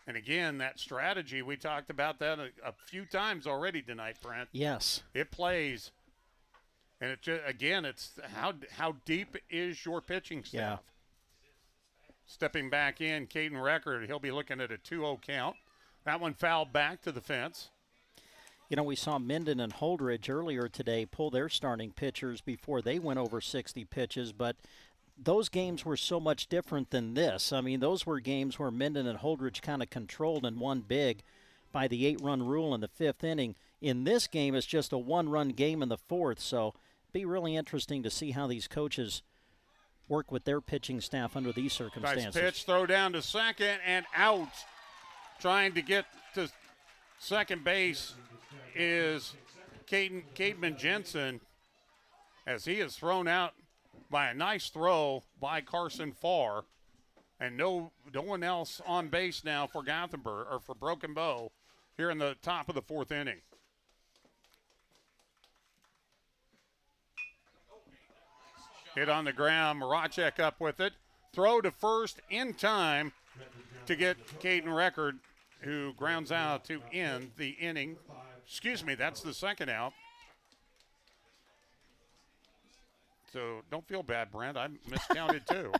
And again, that strategy, we talked about that a few times already tonight, Brent. Yes. It plays. And it just, again, it's how deep is your pitching staff? Yeah. Stepping back in, Caden Record, he'll be looking at a 2-0 count. That one fouled back to the fence. You know, we saw Minden and Holdridge earlier today pull their starting pitchers before they went over 60 pitches, but those games were so much different than this. I mean, those were games where Minden and Holdridge kind of controlled and won big by the 8-run rule in the 5th inning. In this game, it's just a 1-run game in the 4th, so it'd be really interesting to see how these coaches work with their pitching staff under these circumstances. Nice pitch, throw down to second, and out. Trying to get to second base is Cademan Jensen, as he is thrown out by a nice throw by Carson Farr, And no one else on base now for Gothenburg, or for Broken Bow, here in the top of the fourth inning. Hit on the ground, Maracek up with it. Throw to first in time to get Caden Record, who grounds out to end the inning. Excuse me, that's the second out. So don't feel bad, Brent. I miscounted too.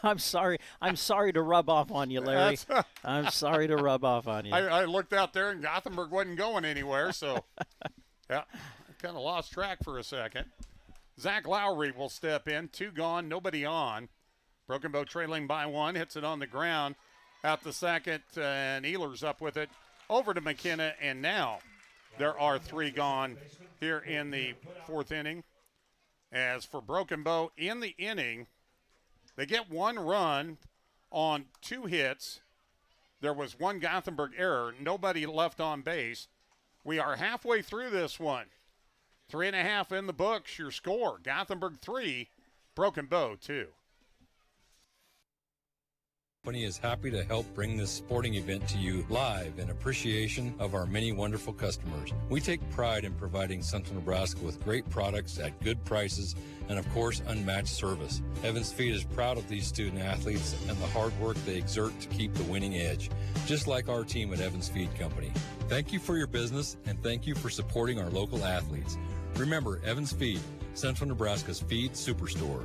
I'm sorry. I'm sorry to rub off on you, Larry. I'm sorry to rub off on you. I looked out there and Gothenburg wasn't going anywhere, so yeah, I kind of lost track for a second. Zach Lowry will step in. 2 gone, nobody on. Broken Bow trailing by 1, hits it on the ground out the second, and Ehlers up with it over to McKenna, and now there are 3 gone here in the fourth inning. As for Broken Bow in the inning, they get 1 run on 2 hits. There was 1 Gothenburg error, nobody left on base. We are halfway through this one. 3.5 in the books, your score. Gothenburg 3, Broken Bow 2. Company is happy to help bring this sporting event to you live in appreciation of our many wonderful customers. We take pride in providing Central Nebraska with great products at good prices and, of course, unmatched service. Evans Feed is proud of these student athletes and the hard work they exert to keep the winning edge, just like our team at Evans Feed Company. Thank you for your business and thank you for supporting our local athletes. Remember, Evans Feed, Central Nebraska's feed superstore.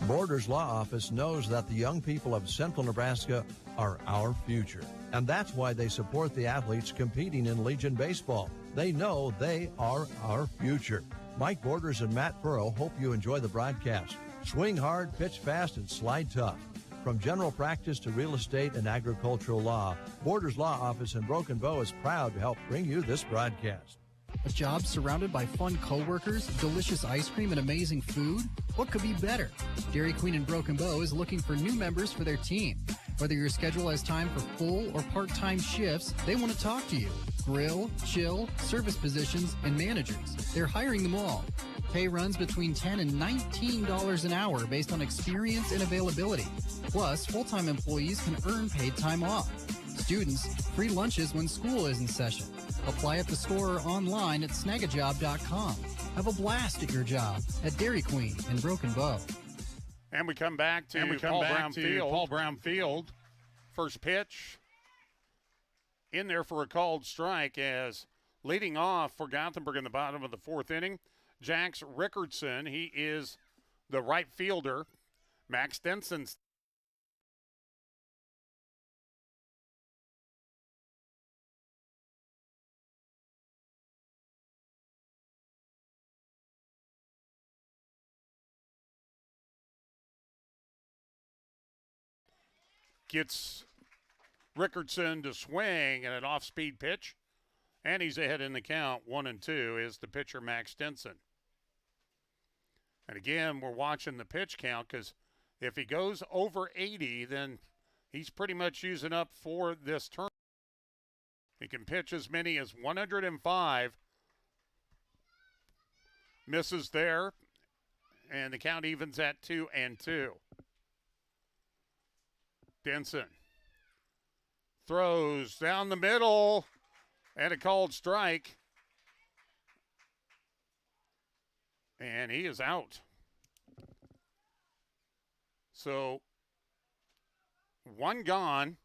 Borders Law Office knows that the young people of Central Nebraska are our future, and that's why they support the athletes competing in Legion Baseball. They know they are our future. Mike Borders and Matt Furrow hope you enjoy the broadcast. Swing hard, pitch fast, and slide tough. From general practice to real estate and agricultural law, Borders Law Office in Broken Bow is proud to help bring you this broadcast. A job surrounded by fun coworkers, delicious ice cream, and amazing food? What could be better? Dairy Queen in Broken Bow is looking for new members for their team. Whether your schedule has time for full or part-time shifts, they want to talk to you. Grill, chill, service positions, and managers. They're hiring them all. Pay runs between $10 and $19 an hour based on experience and availability. Plus, full-time employees can earn paid time off. Students, free lunches when school is in session. Apply at the store or online at snagajob.com. Have a blast at your job at Dairy Queen in Broken Bow. And we come back to Paul Brown Field. First pitch in there for a called strike, as leading off for Gothenburg in the bottom of the fourth inning, Jax Rickardson. He is the right fielder. Max Denson gets Rickardson to swing, and an off-speed pitch, and he's ahead in the count. 1-2 is the pitcher, Max Denson. And again, we're watching the pitch count, because if he goes over 80, then he's pretty much using up for this turn. He can pitch as many as 105. Misses there, and the count evens at 2-2. Denson throws down the middle, and a called strike. And he is out. So 1 gone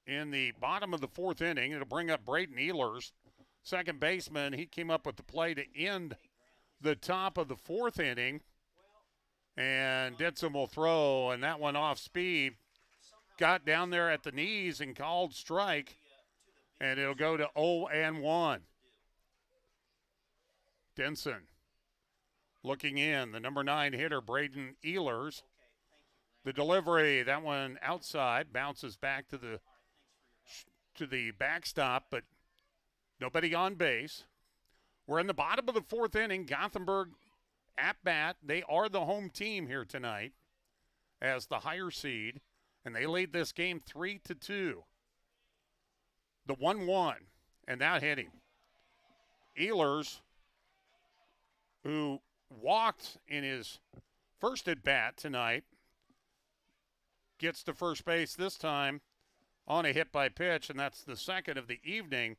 in the bottom of the fourth inning. It'll bring up Braden Ehlers, second baseman. He came up with the play to end the top of the fourth inning. And Denson will throw, and that one off speed. Got down there at the knees and called strike. And it'll go to 0-1. Denson looking in. The number 9 hitter, Braden Ehlers. The delivery, that one outside, bounces back to the backstop, but nobody on base. We're in the bottom of the fourth inning. Gothenburg at bat. They are the home team here tonight as the higher seed, and they lead this game 3-2. The 1-1, and that hit him. Ehlers, who walked in his first at bat tonight. Gets to first base this time on a hit by pitch, and that's the second of the evening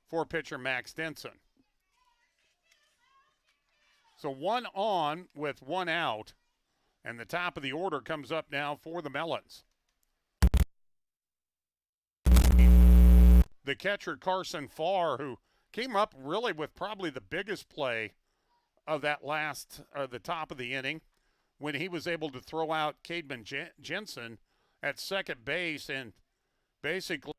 for pitcher Max Denson. So 1 on with 1 out, and the top of the order comes up now for the Melons. The catcher Carson Farr, who came up really with probably the biggest play of that the top of the inning, when he was able to throw out Cademan Jensen at second base and basically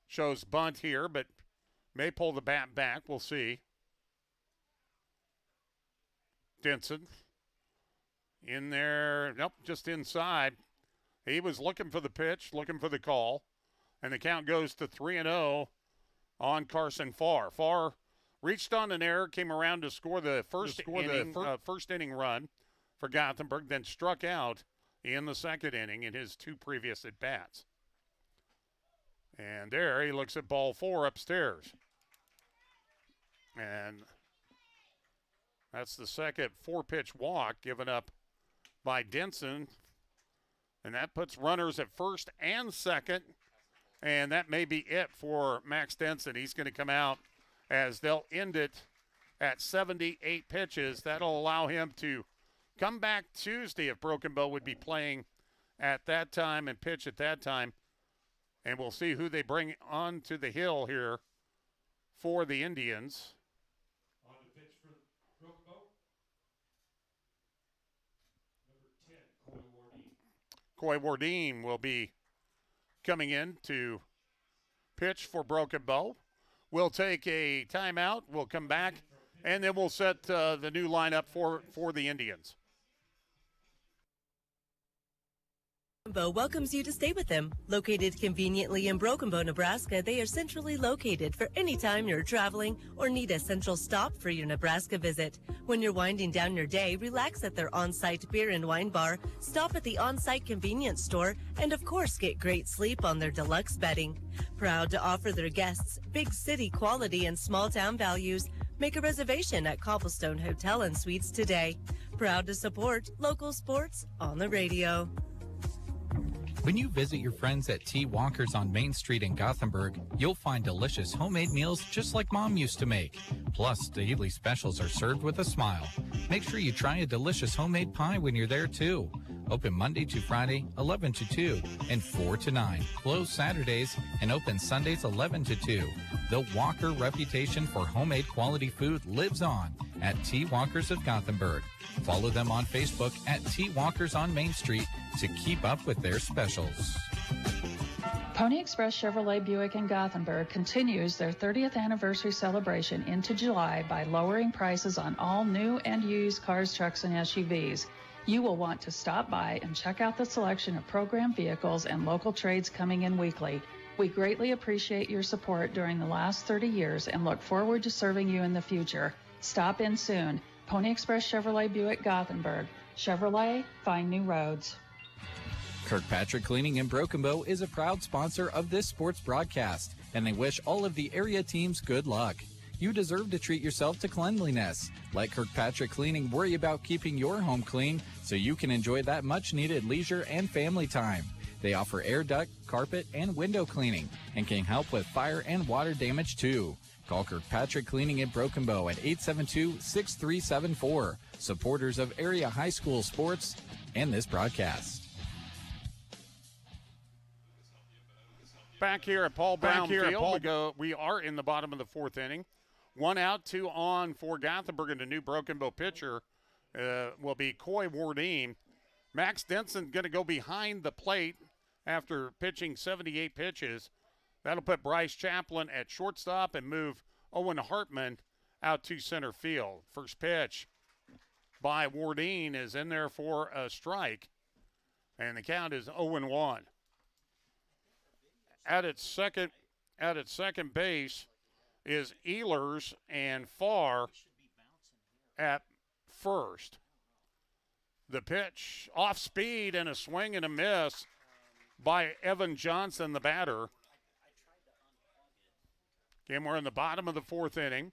shows bunt here, but may pull the bat back. We'll see. Denson in there. Nope, just inside. He was looking for the pitch, looking for the call, and the count goes to 3-0 on Carson Farr. Farr reached on an error, came around to score the first inning run for Gothenburg, then struck out in the second inning in his 2 previous at-bats. And there he looks at ball 4 upstairs. And that's the second 4-pitch walk given up by Denson. And that puts runners at first and second. And that may be it for Max Denson. He's going to come out as they'll end it at 78 pitches. That'll allow him to come back Tuesday if Broken Bow would be playing at that time and pitch at that time. And we'll see who they bring onto the hill here for the Indians. On the pitch for Broken Bow, number 10, Coy Wardeen will be coming in to pitch for Broken Bow. We'll take a timeout. We'll come back, and then we'll set the new lineup for the Indians. Bow welcomes you to stay with them. Located conveniently in Broken Bow, Nebraska, they are centrally located for any time you're traveling or need a central stop for your Nebraska visit. When you're winding down your day, relax at their on-site beer and wine bar, stop at the on-site convenience store, and of course get great sleep on their deluxe bedding. Proud to offer their guests big city quality and small town values, make a reservation at Cobblestone Hotel and Suites today. Proud to support local sports on the radio. When you visit your friends at T. Walker's on Main Street in Gothenburg, you'll find delicious homemade meals just like Mom used to make. Plus, daily specials are served with a smile. Make sure you try a delicious homemade pie when you're there, too. Open Monday to Friday, 11 to 2, and 4 to 9. Closed Saturdays and open Sundays, 11 to 2. The Walker reputation for homemade quality food lives on at T. Walker's of Gothenburg. Follow them on Facebook at T. Walker's on Main Street to keep up with their specials. Pony Express Chevrolet Buick in Gothenburg continues their 30th anniversary celebration into July by lowering prices on all new and used cars, trucks, and SUVs. You will want to stop by and check out the selection of program vehicles and local trades coming in weekly. We greatly appreciate your support during the last 30 years and look forward to serving you in the future. Stop in soon. Pony Express Chevrolet Buick Gothenburg. Chevrolet, find new roads. Kirkpatrick Cleaning in Broken Bow is a proud sponsor of this sports broadcast, and they wish all of the area teams good luck. You deserve to treat yourself to cleanliness. Let Kirkpatrick Cleaning worry about keeping your home clean so you can enjoy that much-needed leisure and family time. They offer air duct, carpet, and window cleaning and can help with fire and water damage, too. Call Kirkpatrick Cleaning in Broken Bow at 872-6374. Supporters of area high school sports and this broadcast. Back here at Paul Brown Field, we are in the bottom of the 4th inning. 1 out, 2 on for Gothenburg, and the new Broken Bow pitcher will be Coy Wardeen. Max Denson going to go behind the plate after pitching 78 pitches. That'll put Bryce Chaplin at shortstop and move Owen Hartman out to center field. First pitch by Wardeen is in there for a strike, and the count is 0-1. At its second base is Ehlers, and Farr at first. The pitch off speed and a swing and a miss by Evan Johnson, the batter. Again, we're in the bottom of the fourth inning.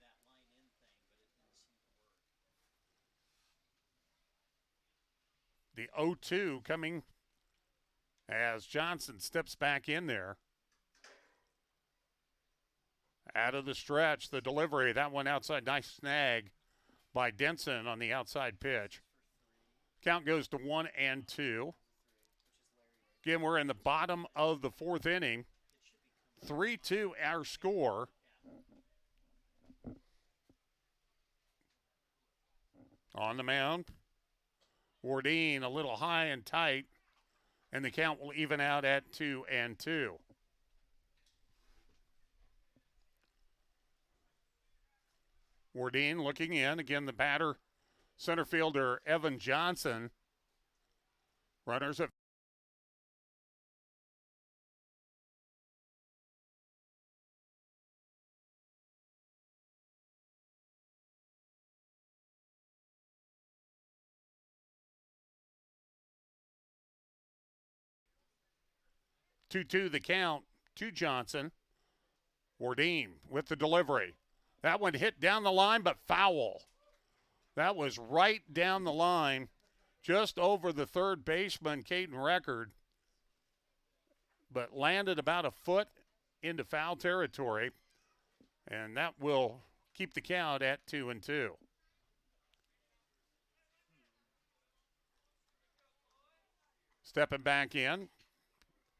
The 0-2 coming as Johnson steps back in there. Out of the stretch, the delivery, that one outside, nice snag by Denson on the outside pitch. Count goes to 1-2. Again, we're in the bottom of the fourth inning. 3-2 our score. On the mound, Wardeen a little high and tight, and the count will even out at 2-2. Wardeen looking in. Again, the batter, center fielder Evan Johnson. Runners at two the count to Johnson. Wardeen with the delivery. That one hit down the line, but foul. That was right down the line, just over the third baseman, Caden Record, but landed about a foot into foul territory, and that will keep the count at 2-2. Stepping back in,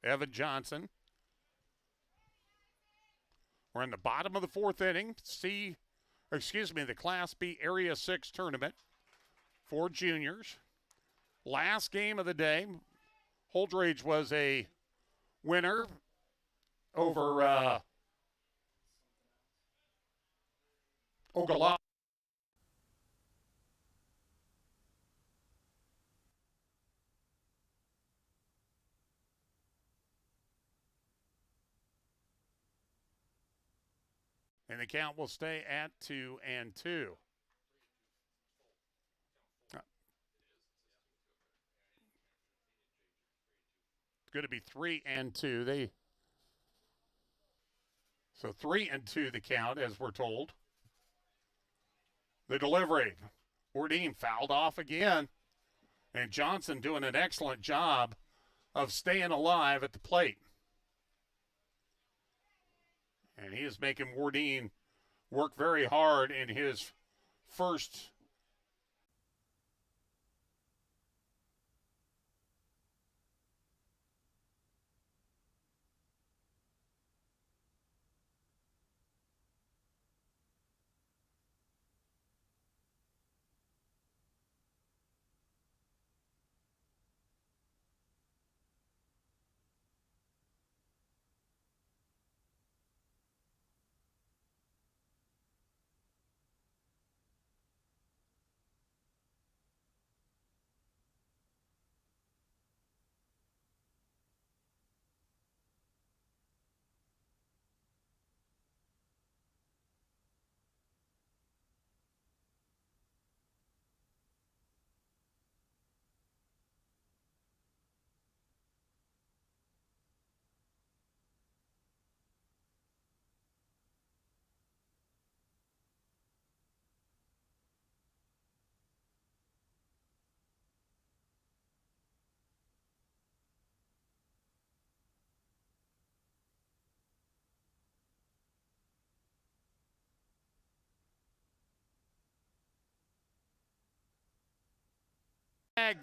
Evan Johnson. We're in the bottom of the fourth inning. The Class B Area 6 tournament for juniors. Last game of the day, Holdridge was a winner over Ogallala. And the count will stay at 2-2. It's going to be 3-2. So 3-2 the count, as we're told. The delivery. Wardeen fouled off again. And Johnson doing an excellent job of staying alive at the plate. And he is making Wardeen work very hard in his first.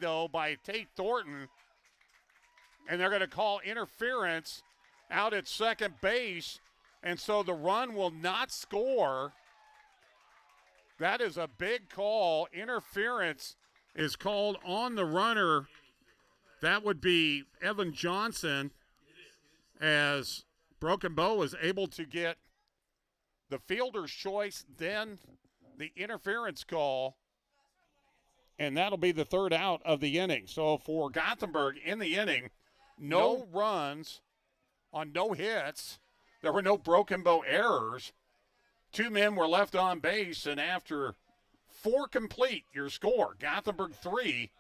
Though by Tate Thornton, and they're going to call interference out at second base, and so the run will not score. That is a big call. Interference is called on the runner. That would be Evan Johnson, as Broken Bow is able to get the fielder's choice, then the interference call. And that'll be the third out of the inning. So for Gothenburg in the inning, no runs on no hits. There were no Broken Bow errors. Two men were left on base, and after 4 complete. Your score, Gothenburg 3,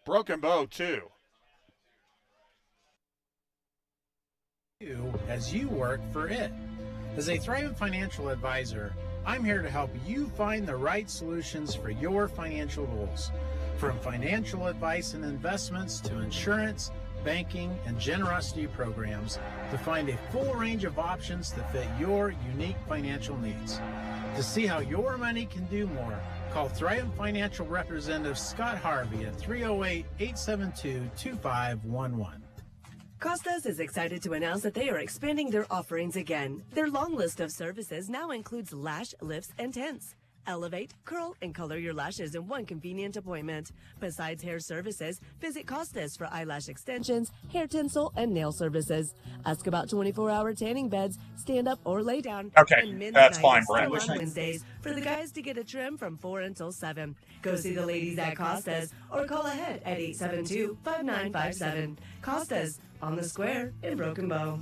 Broken Bow 2. You as you work for it. As a Thrivent financial advisor, I'm here to help you find the right solutions for your financial goals. From financial advice and investments to insurance, banking, and generosity programs, to find a full range of options that fit your unique financial needs. To see how your money can do more, call Thrivent Financial Representative Scott Harvey at 308-872-2511. Costas is excited to announce that they are expanding their offerings again. Their long list of services now includes lash lifts and tints. Elevate, curl, and color your lashes in one convenient appointment. Besides hair services, visit Costas for eyelash extensions, hair tinsel, and nail services. Ask about 24-hour tanning beds, stand up or lay down. Okay, and men's that's night fine, is Brent. still on Wednesdays for the guys to get a trim from 4 until 7. Go see the ladies at Costas or call ahead at 872-5957. Costas, on the square in Broken Bow.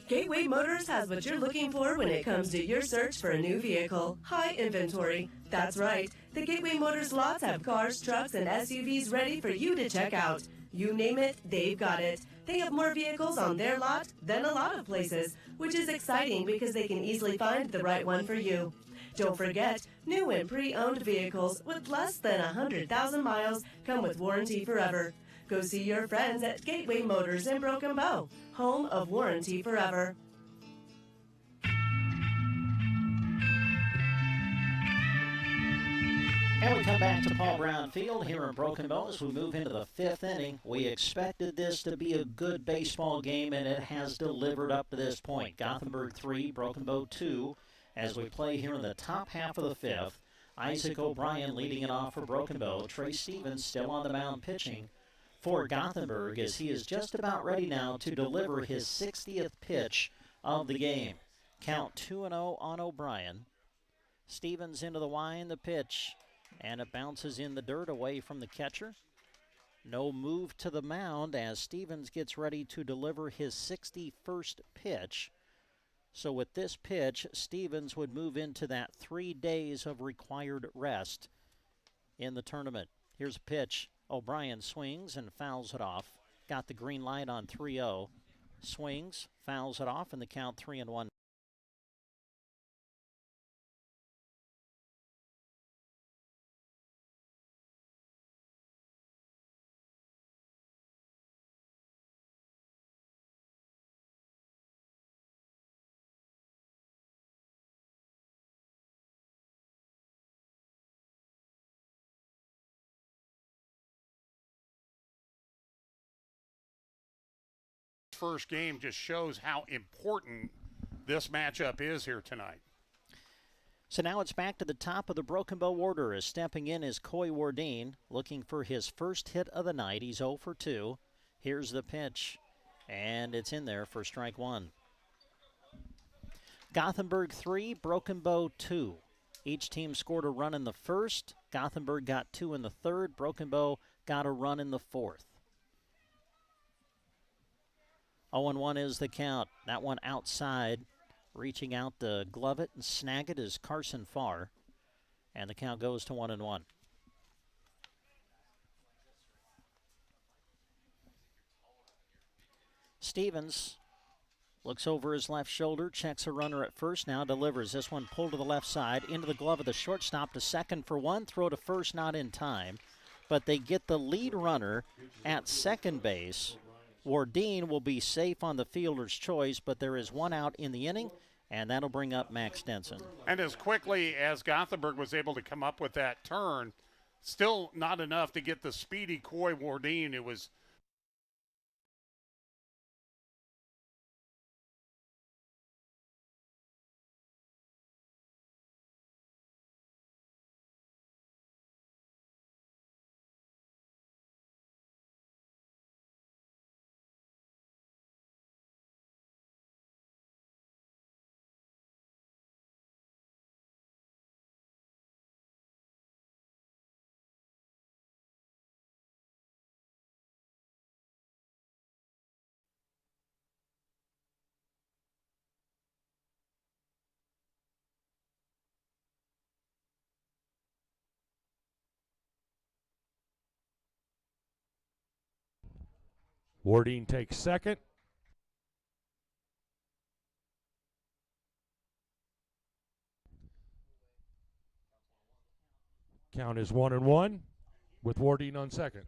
Gateway Motors has what you're looking for when it comes to your search for a new vehicle. High inventory. That's right. The Gateway Motors lots have cars, trucks, and SUVs ready for you to check out. You name it, they've got it. They have more vehicles on their lot than a lot of places, which is exciting because they can easily find the right one for you. Don't forget, new and pre-owned vehicles with less than 100,000 miles come with warranty forever. Go see your friends at Gateway Motors in Broken Bow, home of Warranty Forever. And we come back to Paul Brown Field here in Broken Bow as we move into the 5th inning. We expected this to be a good baseball game, and it has delivered up to this point. Gothenburg 3, Broken Bow 2, as we play here in the top half of the 5th. Isaac O'Brien leading it off for Broken Bow. Trey Stevens still on the mound pitching for Gothenburg as he is just about ready now to deliver his 60th pitch of the game. Count 2-0 on O'Brien. Stevens into the wind, the pitch, and it bounces in the dirt away from the catcher. No move to the mound as Stevens gets ready to deliver his 61st pitch. So with this pitch, Stevens would move into that 3 days of required rest in the tournament. Here's a pitch. O'Brien swings and fouls it off. Got the green light on 3-0. Swings, fouls it off, and the count 3-1. First game just shows how important this matchup is here tonight. So now it's back to the top of the Broken Bow order as stepping in is Coy Wardine, looking for his first hit of the night. He's 0 for 2. Here's the pitch, and it's in there for strike 1. Gothenburg 3, Broken Bow 2. Each team scored a run in the first. Gothenburg got 2 in the third. Broken Bow got a run in the fourth. 0-1 is the count. That one outside. Reaching out to glove it and snag it is Carson Farr. And the count goes to 1-1. Stevens looks over his left shoulder, checks a runner at first, now delivers. This one pulled to the left side, into the glove of the shortstop to second for one, throw to first not in time. But they get the lead runner at second base. Wardine will be safe on the fielder's choice, but there is one out in the inning, and that'll bring up Max Denson. And as quickly as Gothenburg was able to come up with that turn, still not enough to get the speedy Coy Wardine, who was Wardine takes second. Count is 1-1 with Wardine on second.